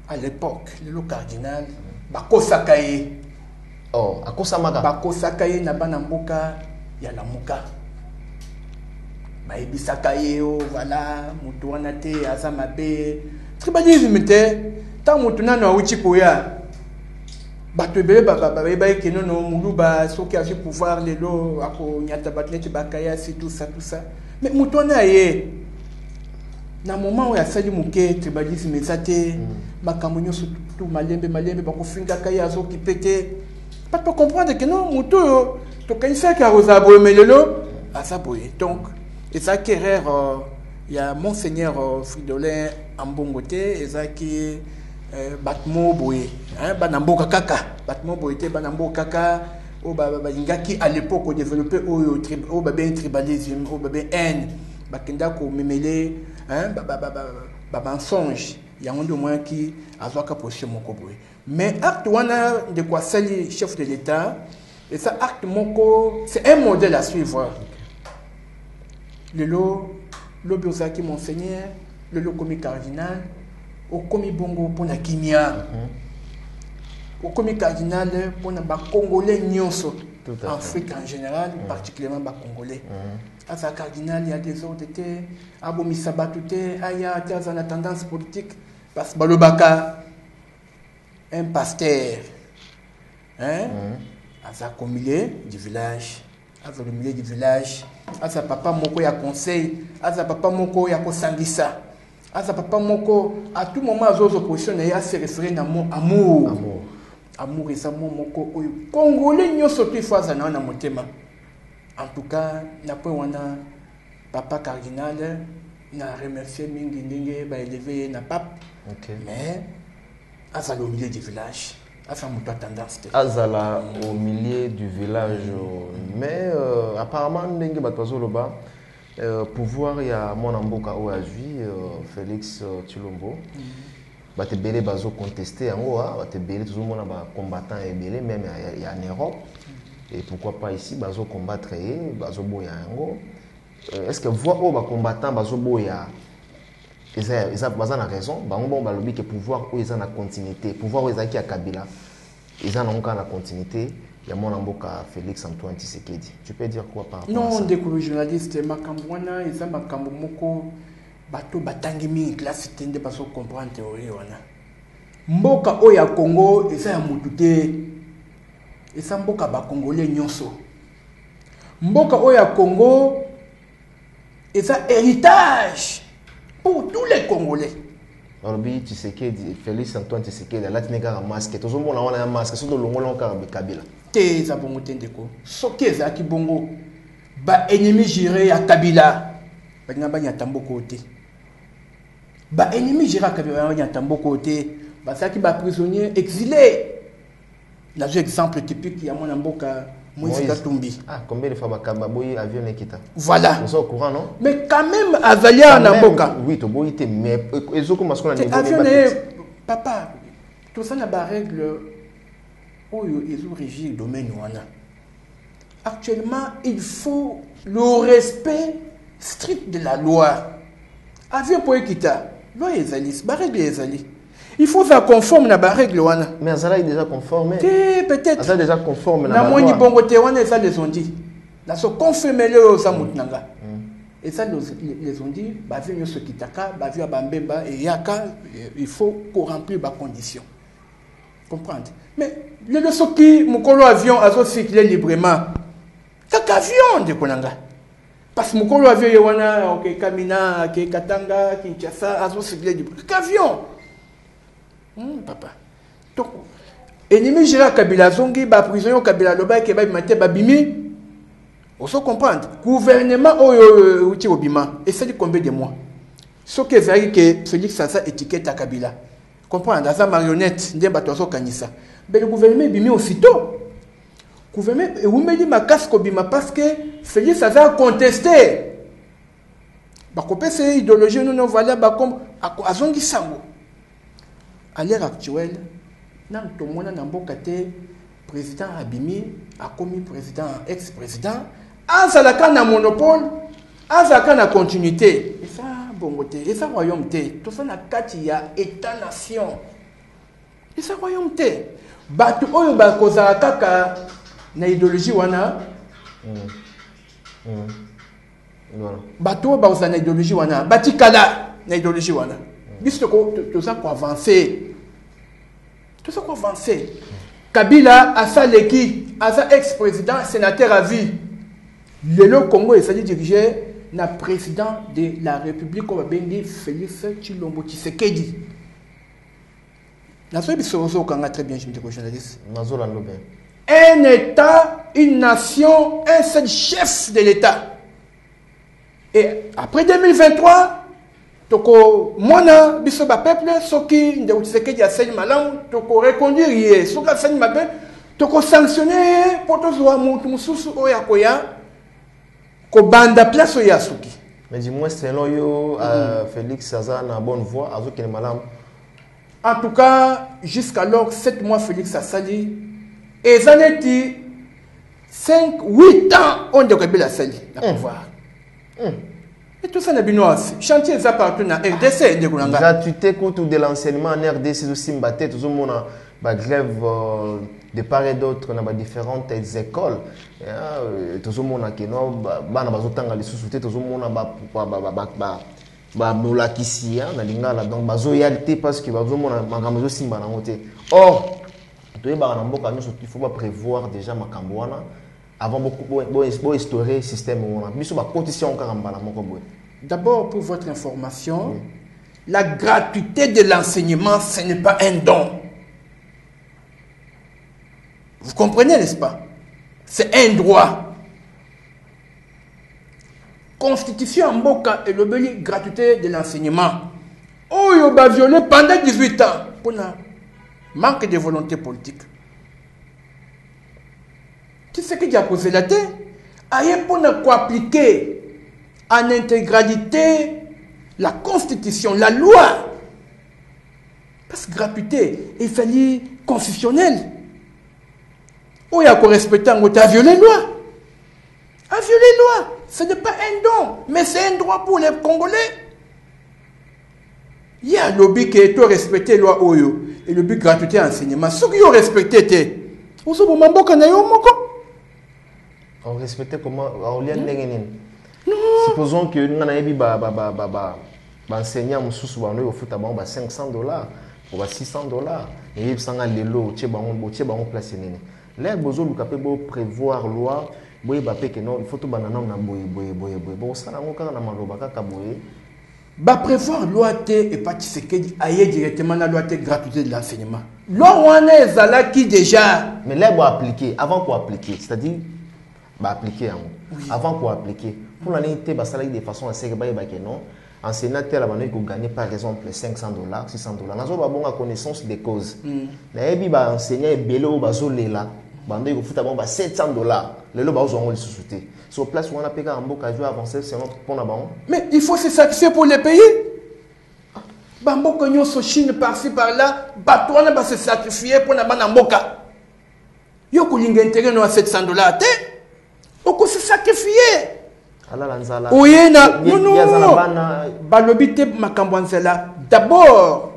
[SPEAKER 1] à l'époque, le cardinal, Bakosakaye.
[SPEAKER 2] Oh, à quoi ça m'a
[SPEAKER 1] Bakosakaye n'a pas n'amboka, y a la mouka. Baibisakaye, voilà, Moutoanate, Azamabe. Tribalisme était, tant Moutounan a Uchikoya. Batubé, Bababaye, qui non, Moulouba, ceux qui avaient pouvoir, les lots, Ako, Nyatabatlet, Bakaya, c'est tout ça. Mais Moutouanaye. Na moment où il y a fallu mouquet, tribalisme, ça t'est ma camonio surtout malembe, bako finga kaya zo qui pétait. Pas de comprendre que non, mouto, to quand il fait qu'à Rosabo, mais le lot, à ça boye. Donc, et ça qui est il y a Monseigneur Fridolin Ambongote, et ça qui Batmo boye, hein, Banamboka kaka, Batmo boye, Banamboka kaka, au Babingaki à l'époque, au développé au babé tribalisme, au babé haine, Bakenda ko memele. Hein, mensonge, il y a un de moins qui a fait position mon coboy. Mais acte wana de quoi salir chef de l'État et ça acte moko c'est un modèle à suivre. Le lot biosaki monseigneur, le lot commis cardinal, au commis bongo pour la kimia, au commis cardinal pour la congolais nyonso. En Afrique en général, particulièrement les Congolais. À sa cardinal, il y a des autres qui ont mis sabatouté, il y a une tendance politique. Parce que Balobaka, un pasteur, hein, à sa milieu du village, à sa milieu du village, à sa papa moko ya conseil, à sa papa moko ya kosangisa, à sa papa moko, à tout moment, à oppositions, il y a se référer à mon amour. Amour et ça mon congolais nyo surtout fois na na motema en tout cas na po wana papa cardinal na remercier mingi ndenge ba élevé na pape mais azala au milieu du village asa muto tendance
[SPEAKER 2] azala au milieu du village mais apparemment ndenge batwazo loba pouvoir ya mwana mboka o azui Félix Tshilombo bate belé bazo contester yango bate belé tout le monde ba combattant et belé même en Europe et pourquoi pas ici bazo combattre bazo boya yango est-ce que voir au ba combattant bazo boya ils ont raison bango ba lobi que pouvoir où ils ont la continuité pouvoir où ils qui a Kabila ils ont encore la continuité ya mwana mboka Félix Antoine Tshisekedi tu peux dire quoi par rapport à ça?
[SPEAKER 1] Non des journalistes makambwana ils ont makambo moko bato batangi mingi classe tende parce qu'on comprend théorie wana mboka oya Congo eza ya mutu te eza mboka ba congolais nyonso mboka oya Congo eza héritage pour tous les congolais.
[SPEAKER 2] Alors Tshisekedi Félix Antoine Tshisekedi la tineka masque tout le monde wana ya masque surtout longola encore Kabila
[SPEAKER 1] te za bongo tendeko soki eza ki bongo ba ennemi juré ya Kabila ba ngamba nyatamboko te ba ennemi jira Kabila ya tamboko te ba saki ba prisonnier exilé la exemple typique ya mwana mboka Moïse Katumbi.
[SPEAKER 2] Ah combien de fois bakaba boyi avion nekita
[SPEAKER 1] voilà
[SPEAKER 2] on est au courant non
[SPEAKER 1] mais quand même azalia na mboka
[SPEAKER 2] oui to boyi te mais ezoko parce qu'on a niveau
[SPEAKER 1] avion papa tout ça na ba règle oyo ezo régir domaine wana actuellement il faut le respect strict de la loi avion pour ekita loi ezali ba règle ezali il faut ça conforme na ba règle wana
[SPEAKER 2] mais azala est déjà conforme
[SPEAKER 1] peut-être
[SPEAKER 2] azala déjà conforme
[SPEAKER 1] na moni bongo te wana ça les ont dit na so confirmer le sa mutnanga Et ça, les ont dit, Bavio ce kitaka, Bavio Bambemba et Yaka, il faut qu'on remplisse les conditions. Comprendre. Mais le leçon qui, mon colo avion, a circulé librement. C'est avion de Konanga. Parce que mon colo avion, il y a Kamina, Katanga, Kinshasa, a circulé librement. C'est avion. Papa. Donc, ennemi Gérard Kabila Zongi, prisonnier Kabila Loba, qui va mater Babimi. On se comprend. Gouvernement Obima, et ça dit combien de mois? Ce qui est vrai que Félix Saza étiquette à Kabila. Comprendre, dans sa marionnette, il y a un Kanissa. Mais le gouvernement Bimi aussitôt. Le gouvernement, et vous me dites ma casse Obima parce que Félix Saza a contesté. C'est idéologie, nous nous voilà comme à Zongi Sango. À l'heure actuelle, tout le monde a président Abimi, a commis président, ex-président. Azalaka na monopole, azalaka na continuité. Et ça, bon côté, et ça royaumeté. Tout ça na kati ya état-nation. Et ça royaumeté. Batu oyo ba kozala kaka na idéologie wana. Batu oyo ba kozala na idéologie wana. Batikala na idéologie wana. Puisque tout ça pour avancer. Tout ça pour avancer. Kabila a sa leki, a sa ex-président, sénateur à vie. Le Congo est s'agit dirigé na président de la République comme Bengi Félix Tshilombo Tshisekedi. Très bien, je me dis journaliste. Un État, une nation, un seul chef de l'État. Et après 2023, toko mona biso ba peuple soki nde Tshisekedi a saigné malam toko reconduire soki a saigné mabe toko sanctionner poto zo mutu mususu oya koya ko banda place oya soki.
[SPEAKER 2] Mais dis-moi selon yo Félix Saza na bonne voie azoki le malam.
[SPEAKER 1] En tout cas, jusqu'alors 7 mois Félix Asali et zaneti 5 8 ans on de Kabila Sali na pouvoir. Et tout ça n'a pas chantier ça partout dans RDC de Goulanga.
[SPEAKER 2] Gratuité coût de l'enseignement en RDC aussi mbaté tout le monde a grève de part et d'autre dans différentes écoles. Tout le monde a que non bana bazotanga les sous-soutés tout le monde ba molakisia na lingala donc bazoyalité parce que bazomona makambo simba na ngote. Or toye ba na mboka nous il faut pas prévoir déjà makambo wana avant beaucoup instaurer système wana. Biso ba cotisation encore mbala moko boy.
[SPEAKER 1] D'abord, pour votre information, la gratuité de l'enseignement, ce n'est pas un don. Vous comprenez, n'est-ce pas? C'est un droit. Constitution en Mboka et le gratuité de l'enseignement. Oh, il va violer pendant 18 ans pour un manque de volonté politique. Tu sais que tu as posé la tête? Aïe, pour ne quoi appliquer en intégralité la constitution, la loi. Parce que gratuité, il fallait constitutionnel. Où il y a qu'on respecte, on a violé la loi. A violé la loi. Ce n'est pas un don, mais c'est un droit pour les Congolais. Il y a un lobby qui est respecté la loi Oyo et le but gratuité enseignement. Ceux qui ont respecté, vous savez,
[SPEAKER 2] on respectait comment on l'a supposons que nous avons enseignant mususu ba no futa ba $500 ou $600 et sanga lelo tie ba place nene là bozo luka pe bo prévoir loi boye ba pe que non il faut tout banana na boye bon ça na ngokanga na maloba kaka boye
[SPEAKER 1] ba prévoir loi té et pas Tshisekedi aye directement la loi té gratuité de l'enseignement loi wana ezala qui déjà
[SPEAKER 2] mais là bo appliquer avant qu'on appliquer c'est-à-dire ba appliquer avant qu'on appliquer pour l'année bah ça de façon assez que non enseignant tel abandonné qu'on gagne par exemple $500 $600 nazo ba bonga connaissance des causes na yebi ba enseignant ebelo bazo lela bando ko futa bon ba $700 lelo ba ozo ngoli sous-souté sur place où on a payé un beau cajou avancer selon pour la banque
[SPEAKER 1] mais il faut se sacrifier pour les pays bambo konyo so Chine par-ci par-là batouana ba se sacrifier pour na bana mboka yo ko linga intérêt no $700 té oko se sacrifier oui, non. Balobité Makambwanzela. D'abord,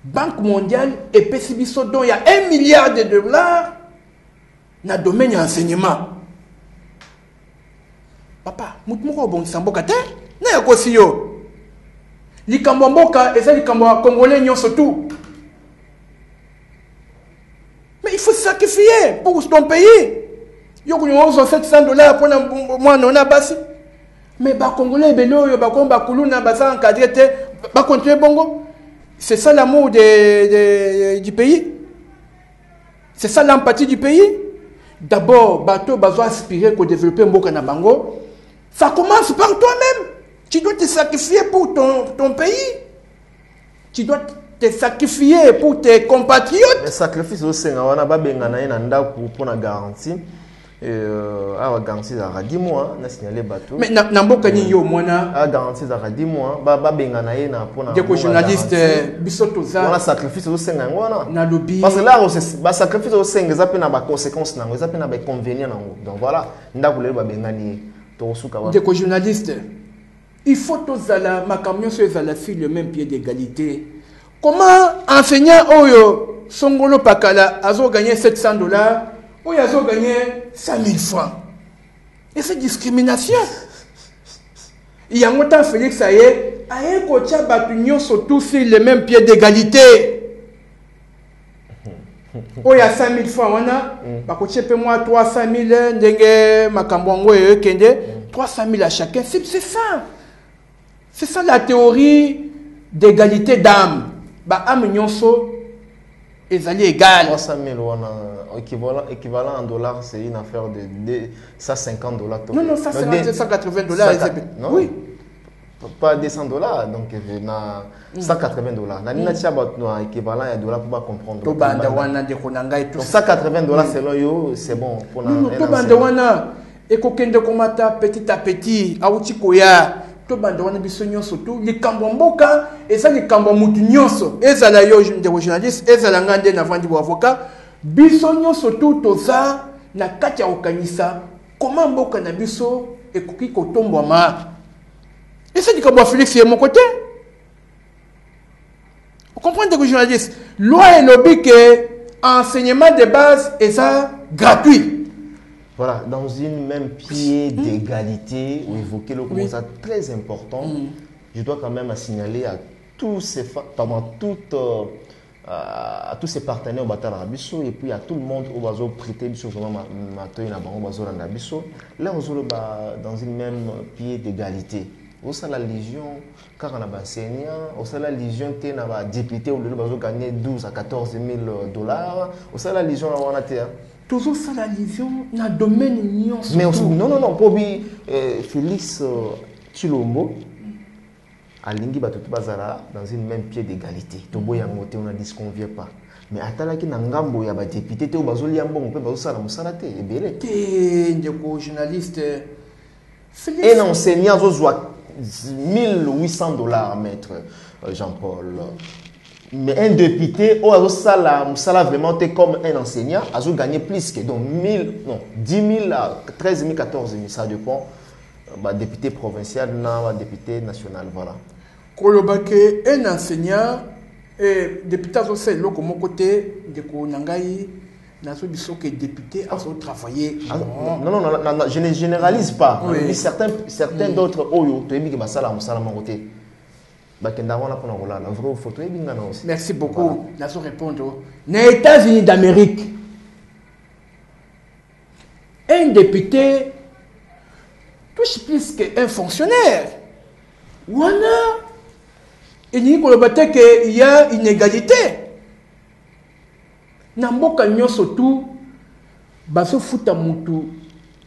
[SPEAKER 1] Banque mondiale et PCBISO, dont il y a $1 milliard dans le domaine de l'enseignement. papa mutu moko obongisa mboka te na yakosi yo likambo mboka eza likambo ya congolais nyonso tout. Mais il faut se sacrifier pour ton pays. Yo ko ñozo $700 pour moi non na basi. Mais ba congolais belo yo ba komba kuluna ba sa encadré te ba continuer bongo. C'est ça l'amour du pays. C'est ça l'empathie du pays. D'abord, bateau bazo aspirer pour développer mboka na bango. Ça commence par toi-même. Tu dois te sacrifier pour ton pays. Tu dois te sacrifier pour tes compatriotes.
[SPEAKER 2] Le sacrifice aussi, on a pas besoin pour la garantie. La garantie ça 10 mois, on a signalé bateau.
[SPEAKER 1] Mais n'importe ni yo mona.
[SPEAKER 2] La garantie ça 10 mois, ba besoin na pour na.
[SPEAKER 1] Des journalistes bisotoza.
[SPEAKER 2] On a sacrifice aussi ngwana.
[SPEAKER 1] Na lobby.
[SPEAKER 2] Parce que là ba sacrifice aussi ça peut na ba conséquences nango, ça peut na ba inconvénients nango. Donc voilà, ndakule ba besoin ni to suka wa. Des
[SPEAKER 1] journalistes. Il faut tous la ma camion sur la sur le même pied d'égalité. Comment enseignant Oyo Songolo Pakala a gagné $700 ou a gagné 5000 francs? Et c'est discrimination. Il y a longtemps Félix Aye a un coach batunion surtout sur le même pied d'égalité. Ou il y a 5000 francs, on a bah coach peut moi 300 000 ndenge makambongo et kende 300 000 à chacun. C'est ça. C'est ça la théorie d'égalité d'âme. Bah, âme nyonso est égal.
[SPEAKER 2] 300 000 équivalent en dollars, c'est une affaire de $150.
[SPEAKER 1] Non, ça c'est $180.
[SPEAKER 2] Non?
[SPEAKER 1] Oui.
[SPEAKER 2] Pas $200, donc $180. Nani tia équivalent à dollars pour pas comprendre.
[SPEAKER 1] To banda wana de konanga tout.
[SPEAKER 2] $180 selon yo, c'est bon pour na.
[SPEAKER 1] Non, to banda wana et kokende komata petit à petit, auti koya. To banda wana biso nyonso tout likambo mboka eza likambo mutu nyonso ezala yo ndeko journaliste ezala ngande na vandi bo avocat biso nyonso tout toza na kati ya okanisa comment mboka na biso ekoki kotombwama eza likambo ya Félix ye mon côté. Vous comprenez que journaliste loi et lobby que enseignement de base eza gratuit.
[SPEAKER 2] Voilà, dans une même pied d'égalité, vous évoquez le comment ça très important. Je dois quand même signaler à tous ces à tous ces partenaires au Batarabiso et puis à tout le monde au bazo prêter biso vraiment matoy na bango bazo randa biso. Là on est dans une même pied d'égalité. Au sein de la légion, car on a enseignant, au sein de la légion, tu as député où le bazo gagné 12 à 14 000 $. Au sein de la légion, on a
[SPEAKER 1] toujours ça la légion dans le domaine union.
[SPEAKER 2] Mais aussi, non, pour Félix Chilombo, à Lingi Batutu Bazara, dans une même pied d'égalité. Tobo Yangote, on ne disconvient pas. Mais à Talaki Nangambo, il y a des députés, tu as Bazoli Yambo, on peut Bazosala Moussalate, et belé.
[SPEAKER 1] T'es un journaliste.
[SPEAKER 2] Un enseignant, 1800 $, maître Jean-Paul. Mais un député, ça vraiment comme un enseignant, a gagné plus que donc 10 000 à 13 000, 14 000, ça dépend. Député provincial, député national, voilà.
[SPEAKER 1] Kolobake, un enseignant, et député aussi, là, comme côté de Konangaï, que député a travaillé.
[SPEAKER 2] Non, je ne généralise pas. Oui. Certains d'autres,
[SPEAKER 1] merci beaucoup. Voilà. Nous répondre. Les États-Unis d'Amérique, un député touche plus qu'un fonctionnaire. Voilà. Et il y a une égalité. Namboka nyonso tout baso futa mutu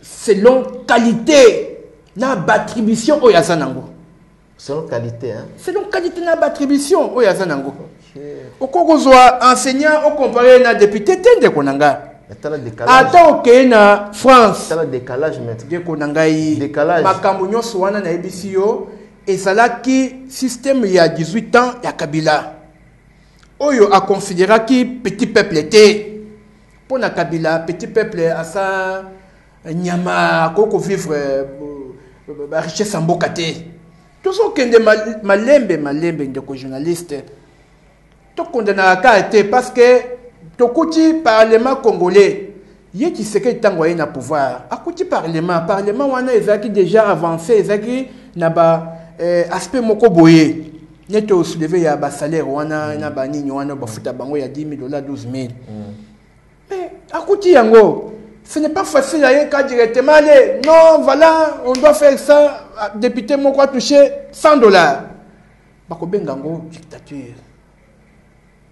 [SPEAKER 1] selon qualité na battribution o yazanango.
[SPEAKER 2] Selon qualité, hein?
[SPEAKER 1] Selon qualité na battribution o yazanango. Okokozwa enseignant o comparé na député tende konanga. Ata oke na France.
[SPEAKER 2] Tala décalage maître.
[SPEAKER 1] De konangai.
[SPEAKER 2] Décalage.
[SPEAKER 1] Makambo nyonso wana na ebisio ezalaki système ya 18 ans ya Kabila. Oyo a considéré qui petit peuple était. Pour la Kabila, petit peuple a sa nyama koko vivre richesse en bokate. Tout ce qui est malembe de journaliste. Tout condamné à été parce que tout le parlement congolais il qui sait que tant qu'il a pouvoir à côté parlement on a ezaki déjà avancé ezaki na ba aspect moko boye neto soulever ya ba salaire on a na ba nini on a ba futa bango ya 10 000 $, 12 000. Mais à côté yango ce n'est pas facile à y aller directement. Allez, non, voilà, on doit faire ça. Député moko a touché $100. Bakobengango dictature.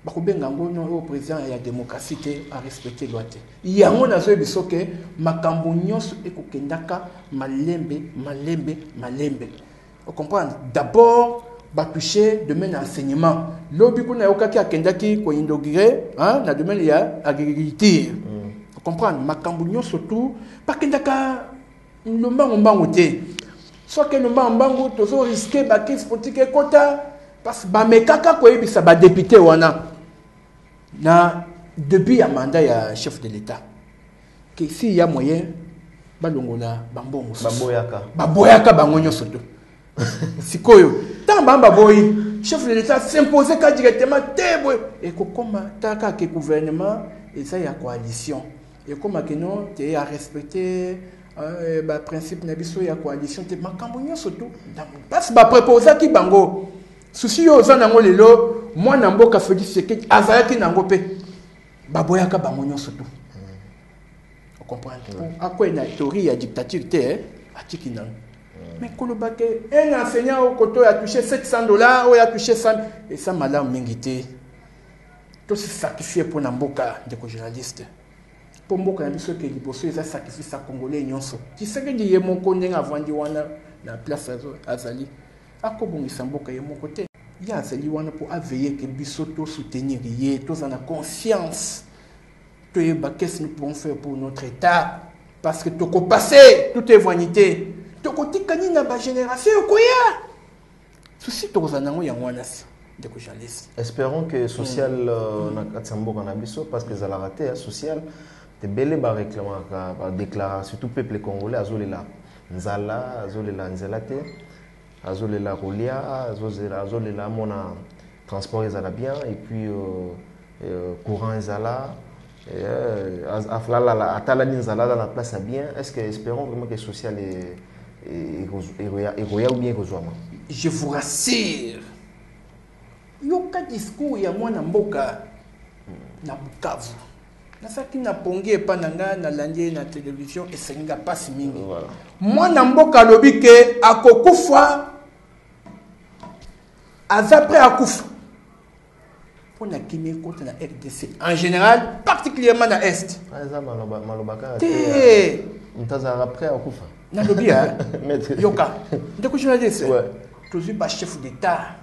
[SPEAKER 1] Bakobengango non au président il y a démocratie à respecter loi. Il y a un azo bisoke makambo nyonso ekokendaka malembe. Vous comprenez? D'abord ba toucher domaine enseignement. Lobi kuna yokaki akendaki ko inaugurer hein na domaine ya agriculture. Comprendre makambo nyonso surtout pas kendaka lombango te soit que lombango tozo risquer ba crise politique kota parce que ba mekaka ko yebisa ba député wana na depuis ya mandat ya chef de l'état que si y a moyen ba longola bambongo baboyaka bango nyonso to sikoyo tamba baboyi chef de l'état s'imposer ka directement tebo et ko koma taka ke gouvernement et ça y a coalition. Et comme non, tu es à respecter le principe de la coalition, tu es surtout. Parce que préposé qui bango. Souci aux gens lelo, moi nambo ka fait ce que azaya ki nangope. Baboya ka bango surtout. Vous comprenez? À quoi une théorie à dictature te atiki nan. Mais kolobake un enseignant au côté a touché $700 ou a touché 100 et ça madame mingité. Tout se sacrifier pour namboka de journaliste. Pour moi, quand je dis que les sacrifices à Congolais, qui sait que les gens qui ont vendu la place Azali, à Kobon, ils sont beaucoup de mon côté. Il y a Azali pour veiller que Bissoto soutenir, tous en a conscience. Qu'est-ce que nous pouvons faire pour notre État? Parce que tout est passé, tout est vanité. Tout est passé dans la génération. Ceci, tout est en
[SPEAKER 2] espérons que social parce que ça l'a raté social. C'est bel et réclamé par déclaration tout peuple congolais azolela nzala azolela nzelate azolela rolia azolela mona transport ezala bien et puis courant ezala aflala atala nzala dans la place bien. Est-ce que espérons vraiment que social est ou bien kozwama?
[SPEAKER 1] Je vous rassure yoka discours ya mwana mboka na Bukavu nasaki na pongi pa nanga na landie na télévision et senga passe mingi mwana mboka lobi ke akokufa azapre akufa pour na kimi contre na RDC en général particulièrement na est
[SPEAKER 2] mtaza après akufa
[SPEAKER 1] na lobi ha yoka ndeko journaliste toujours pas chef d'état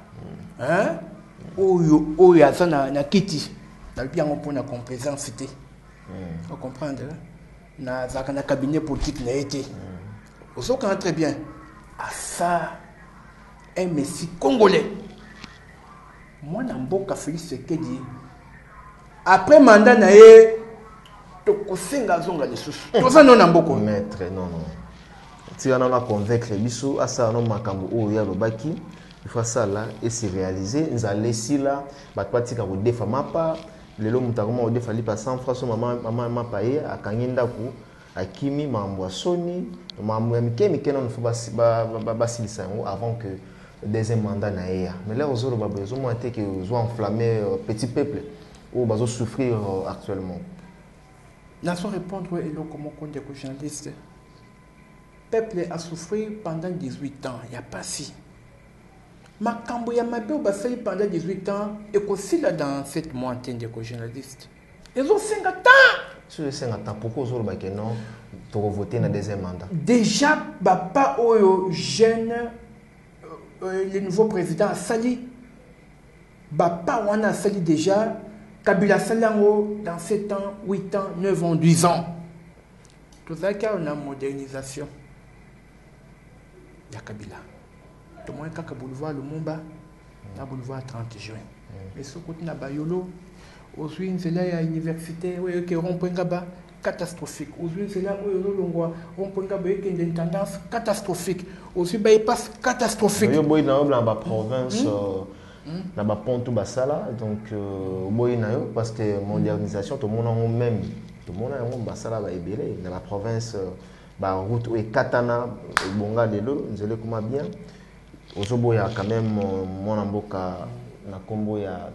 [SPEAKER 1] hein oyo aza na kiti na bien pour na complaisance c'était vous comprenez na zaka na cabinet politique na été vous comprenez très bien à ça un messie congolais moi na mboka Félix Sekedi après mandat na ye to kosenga zonga lisusu toza non na mboko
[SPEAKER 2] maître non tu en a convaincre biso asa no makambo oyo ya lobaki il faut ça là et c'est réalisé nous allons laisser là batwatika ko defa mapa lelo mutakoma ko defa lipa 100 francs maman mapa ye akangenda ku akimi mambo soni mambo ya mikemi non faut basilisa ngo avant que deuxième mandat na ya mais là aux autres ba besoin moi que ils ont enflammé petit peuple ou bazo souffrir actuellement
[SPEAKER 1] n'a sans répondre et le comment compte des journalistes peuple a souffert pendant 18 ans il y a pas si makambo ya mabe basali pendant 18 ans et aussi là dans cette moitié de journalistes ils ont 50 ans
[SPEAKER 2] sur les 50 ans pourquoi ils ont ba que non pour voter dans deuxième mandat
[SPEAKER 1] déjà papa oyo jeune le nouveau président a sali papa wana a sali déjà Kabila salango dans 7 ans 8 ans 9 ans 10 ans tout ça qu'il y a une modernisation ya Kabila tout le monde a boulevard Lumumba na boulevard 30 juin mais ce côté na bayolo aujourd'hui c'est là à université oui que rompengaba catastrophique aujourd'hui c'est là où longwa rompengaba qui est une tendance catastrophique aussi bypass catastrophique
[SPEAKER 2] yo boy na ba province na ba pont tout basala donc boy na yo parce que modernisation tout le monde en même tout le monde a un basala ba ebele dans la province ba route et katana bonga de l'eau nous allons comment bien aujourd'hui il y a quand même mon amboka na kombo ya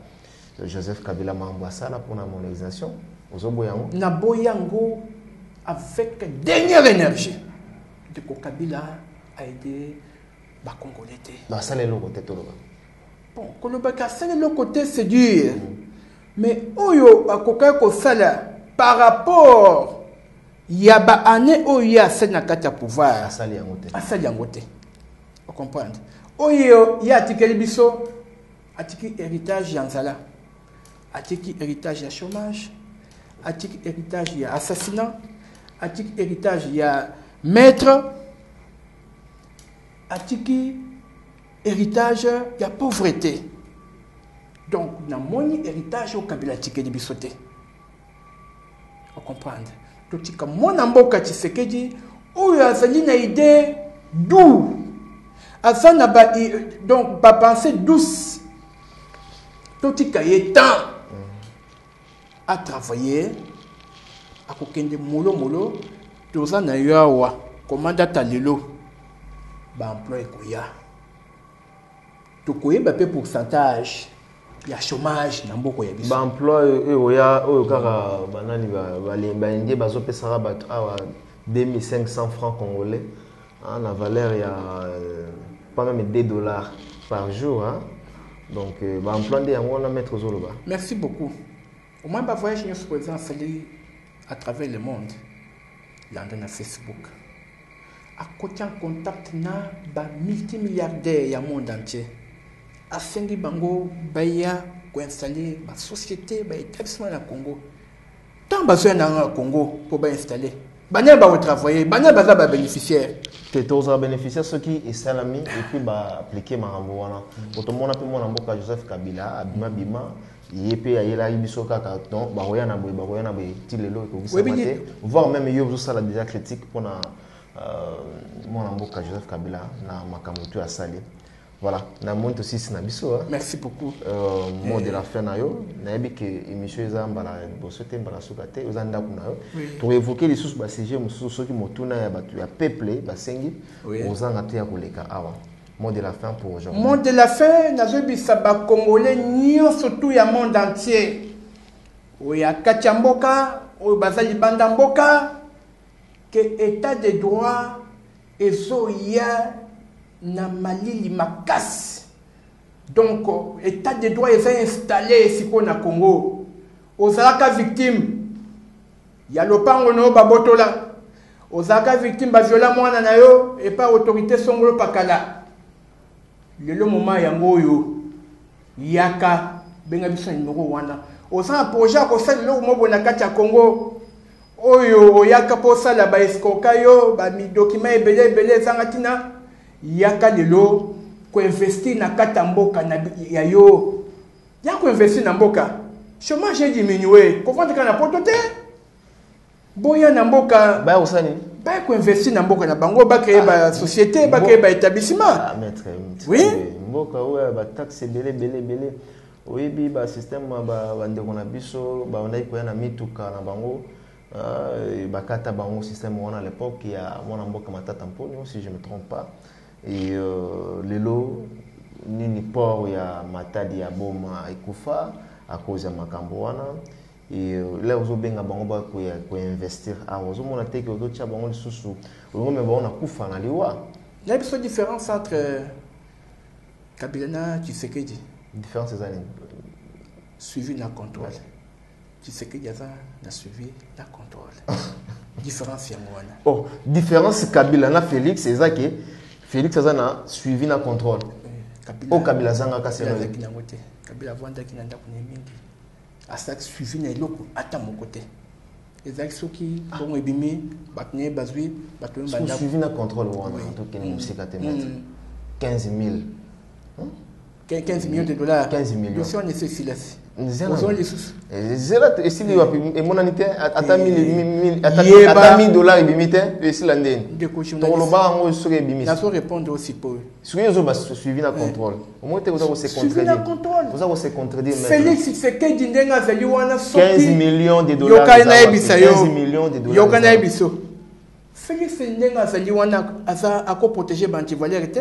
[SPEAKER 2] Joseph Kabila Mambasala pour la modernisation aujourd'hui
[SPEAKER 1] na boyango avec dernière énergie de Kabila a aidé ba Congolais
[SPEAKER 2] ba ça le côté tout
[SPEAKER 1] bon kolobaka ça le côté c'est dur mais oyo akoka ko sala par rapport ya ba année oyo ya sena kata pouvoir
[SPEAKER 2] asali
[SPEAKER 1] yango te vous comprenez oyo ya tikeli biso atiki héritage ya nzala atiki héritage ya chômage atiki héritage ya assassinat atiki héritage ya maître atiki héritage ya pauvreté donc na moni héritage au Kabila tikeli biso te vous comprenez totika mwana mboka Tshisekedi oyo azali na idée doux azana ba donc pas penser douce totika ye temps à travailler à kokende molo toza na yawa commanda talelo ba emploi koya tokoyeba pe pourcentage ya chômage na mboko ya biso
[SPEAKER 2] ba emploi oya oyo kaka banani ba indie bazopesaka bato awa 2500 francs congolais la valeur il y a pas même $2 par jour hein? Donc ba emploi de yango na mettre zoloba.
[SPEAKER 1] Merci beaucoup. Au moins ba voyage nous présent à travers le monde là dans Facebook. À côté en contact na ba multimilliardaire ya monde entier. A sengi bango baya ko installer ba société ba établissement na Congo. Tant besoin na Congo pour ba installer. Banya ba travailler, banya baza ba bénéficiaire.
[SPEAKER 2] Tetoza bénéficiaire ceux qui est salami et puis ba appliquer marambo wana. Otomona pe mona mboka Joseph Kabila abima bima yepe ayela biso kaka donc ba roya na boy tilelo ko bisamate voire même yo zo sala déjà critique pour na mona mboka Joseph Kabila na makamutu ya sali. Voilà, na monte aussi na biso.
[SPEAKER 1] Merci beaucoup.
[SPEAKER 2] Mot de la fin na yo, na yebi que émission eza mbala bosote mbala sukate ozanda kuna yo. Pour évoquer les sources ba CG mususu soki motuna ya batu ya peuple ba sengi ozanga te ya koleka awa. Mot de la fin pour aujourd'hui.
[SPEAKER 1] Mot de la fin nazobisa ba congolais surtout ya monde entier. Oya kachamboka, oya bazali banda mboka que état de droit ezoya na malili makasi. Donc état de droit est installé siko na Congo. Ozalaka victime ya lopango no babotola. Ozalaka victime ba viola mwana na yo et pas autorité songolo pakala. Lelo moment yango yo yaka benga biso numéro wana. Oza projet ko sala lo mo bona kati ya Congo. Oyo yaka po sala ba escoka yo ba mi document ebele zangatina. Yaka lelo ko investir na kata mboka na ya yo ya ko investir na mboka chômage est diminué ko vendre kana potote boya na mboka
[SPEAKER 2] ba usani
[SPEAKER 1] ba ko investir na mboka na bango ba créer ba société ba créer ba établissement
[SPEAKER 2] maître
[SPEAKER 1] oui
[SPEAKER 2] mboka oya ba taxe belé oyebi ba système ba ndeko na biso ba ondai ko na mituka na bango bakata bango système wana à l'époque il y a mona mboka matata mponi si je me trompe pas. Et lelo nini port ya matadi ya boma ikufa à cause ya makambo wana et là ozo benga bango ba ko investir a ozo mona te que ozo tia bango lisusu ozo me ba na kufa na liwa.
[SPEAKER 1] Il y a une différence entre Kabila na Tshisekedi.
[SPEAKER 2] Différence c'est ça
[SPEAKER 1] suivi na contrôle. Tshisekedi na suivi na contrôle. Différence ya mwana.
[SPEAKER 2] Oh, différence Kabila na Félix c'est ça que Félix Azana suivi na contrôle. Kabila, Kabila zanga kaseno.
[SPEAKER 1] Kabila vanda ki nanda kune mingi. Asak suivi na eloko ata mon côté. Ezaki soki bongo ebimi batne bazwi batwe
[SPEAKER 2] banda. Suivi na contrôle wana to kene musika te mettre 15 000.
[SPEAKER 1] 15 millions de dollars.
[SPEAKER 2] 15 millions.
[SPEAKER 1] Si on essaie ici,
[SPEAKER 2] Zéro.
[SPEAKER 1] les
[SPEAKER 2] Et si et mon anité, attends 1000 dollars et bimité, et si l'année. Ton loba en haut sur les bimis.
[SPEAKER 1] N'a pas répondre aussi pour eux.
[SPEAKER 2] Sur les autres, suivi la contrôle. Au moins, vous avez se contredire. Vous avez se contredire.
[SPEAKER 1] Félix, c'est que Dindenga Zaliwana
[SPEAKER 2] 15 millions de dollars. 15 millions de dollars.
[SPEAKER 1] Yokana Biso. Félix Dindenga Zaliwana a protéger Bantivalérité.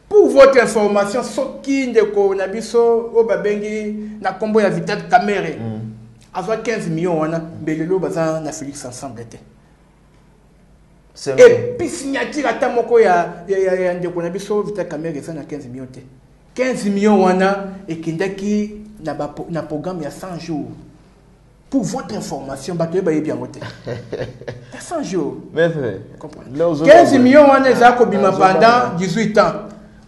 [SPEAKER 1] Pour votre information, ce qui ndeko na biso o babengi na kombo ya Vital Kamere. Avoir 15 millions wana belelo baza na Félix ensemble était. Et puis signature ata moko ya ndeko na biso Vital Kamere ça na 15 millions te. 15 millions wana ekindaki na programme ya 100 jours. Pour votre information, bateau ba yebi angote. 100 jours.
[SPEAKER 2] Maître.
[SPEAKER 1] 15 millions wana za ko bima pendant 18 ans.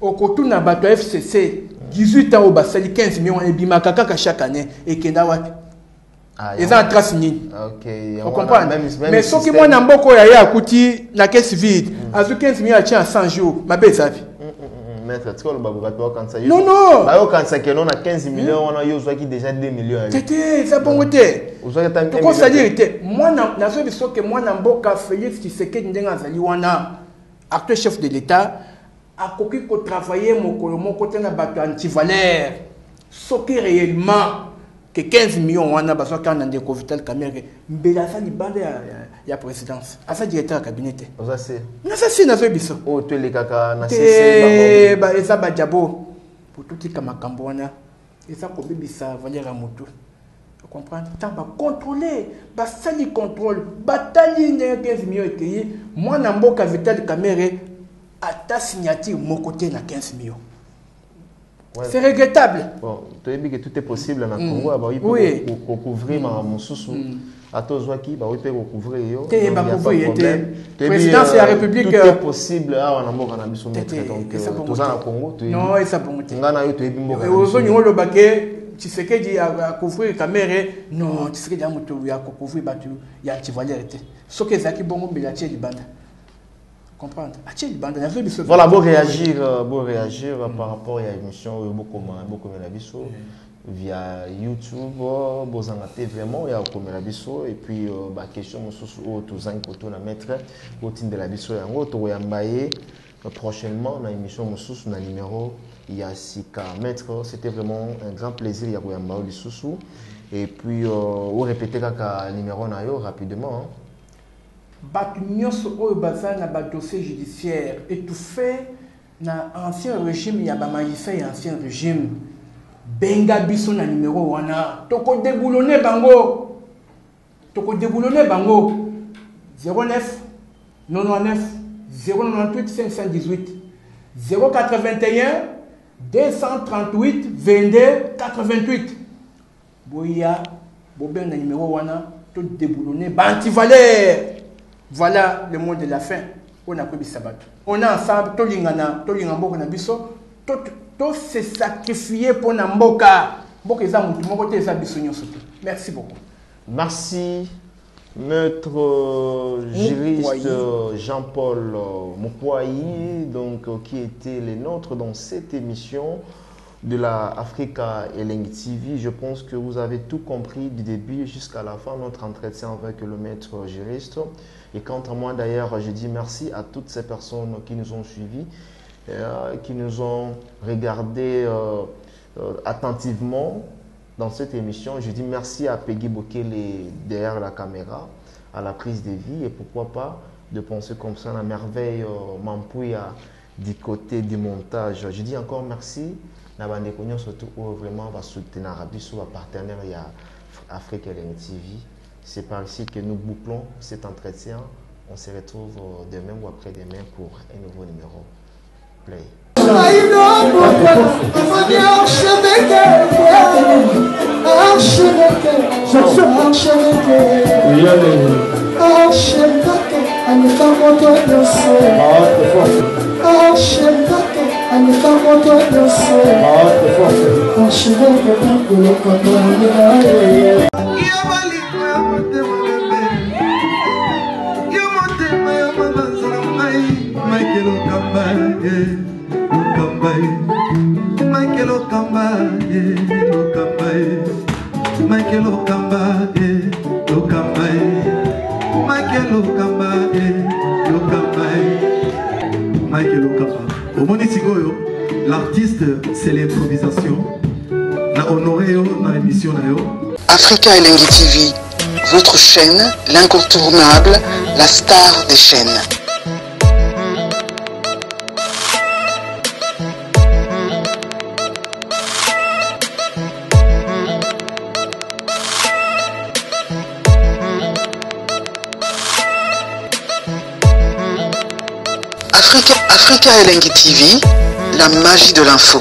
[SPEAKER 1] Au côté na bateau FCC 18 ans au basali 15 millions et bima kaka chaque année et kenda wapi. Ils ont trace ni. OK. On comprend. Mais ce qui moi na mboko ya akuti na caisse vide, azu 15 millions à 100 jours, ma belle safi.
[SPEAKER 2] Maître, tu vois le babou quand ça.
[SPEAKER 1] Non non.
[SPEAKER 2] Bah quand ça que l'on a 15 millions, on a yo qui déjà 2 millions.
[SPEAKER 1] Tété, ça bon côté. Pourquoi ça dire était moi na zo biso que moi na mboka Félix Tshisekedi ndenga zali wana acteur chef de l'État a coquille pour travailler mon côté na bateau anti-valeur. Ce qui réellement que 15 millions on a besoin quand on a des Vital Kamere. Mbela ça li bande ya présidence. À ça directeur cabinet.
[SPEAKER 2] Ça c'est.
[SPEAKER 1] Non ça c'est na zo biso.
[SPEAKER 2] Oh tu les kaka na CC
[SPEAKER 1] ba eza ba jabo pour tout qui kamakambo wana. Et ça ko bibisa valeur à moto. Vous comprenez? Tant ba contrôler, ba sali contrôle, bataille 15 millions et moi na mboka Vital Kamere à ta signature, mon côté, na 15 millions. Ouais. C'est regrettable.
[SPEAKER 2] Bon, tu as dit que tout est possible en Congo, il peut couvrir mon sous-sous. À tous qui, il peut couvrir.
[SPEAKER 1] Président de la République.
[SPEAKER 2] Tout est possible. Ah, on a mort en Abissou. Donc, tout ça en Congo.
[SPEAKER 1] Non, et ça peut monter.
[SPEAKER 2] On a eu tout
[SPEAKER 1] et aux oignons, le baquet, tu sais qu'il dit à couvrir caméra. Non, tu sais qu'il y a un moto, il y a couvrir battu, il y a anti-valérité. Ce que Zaki Bongo, il y a du bande. Comprendre.
[SPEAKER 2] Voilà, pour réagir par rapport à l'émission, beaucoup via YouTube, vous en avez vraiment, il y a et puis la question tous un côté na mettre routine de la biso yango to yambaye prochainement na émission mususu na numéro il y a sika mettre, c'était vraiment un grand plaisir il y a yambaye lisusu et puis on répéter kaka numéro na yo rapidement.
[SPEAKER 1] Bato nyonso oyo baza na ba dossier judiciaire étouffé na ancien régime ya ba magistrat ya ancien régime benga biso na numéro wana toko déboulonner bango 09 99 098 518 081 238 22 88 boya boben na numéro wana to déboulonner ba anti-valeur. Voilà le mot de la fin. On a pris sabat. On a ensemble, tout l'ingamboko na biso, tout se sacrifier pour Namboka. Merci beaucoup.
[SPEAKER 2] Merci, notre juriste Jean-Paul Mokwayi, donc qui était les nôtres dans cette émission de la Africa Elengi TV. Je pense que vous avez tout compris du début jusqu'à la fin, notre entretien avec le maître juriste. Et quant à moi, d'ailleurs, je dis merci à toutes ces personnes qui nous ont suivis, qui nous ont regardés attentivement dans cette émission. Je dis merci à Peggy Bokele derrière la caméra, à la prise de vie, et pourquoi pas de penser comme ça, la merveille Mampouya du côté du montage. Je dis encore merci. Surtout vraiment va soutenir Arabiso, à partenaire à Africa Elengi TV. C'est par ici que nous bouclons cet entretien. On se retrouve demain ou après-demain pour un nouveau numéro. Play.
[SPEAKER 3] Michael Michael Okamba, Okamba, Michael Okamba, Okamba, Michael Okamba, Okamba, Michael Okamba. Au Monitigoyo, l'artiste c'est l'improvisation. Na honoré dans l'émission.
[SPEAKER 4] Africa Elengi TV, votre chaîne, l'incontournable, la star des chaînes. Africa Elengi TV, la magie de l'info.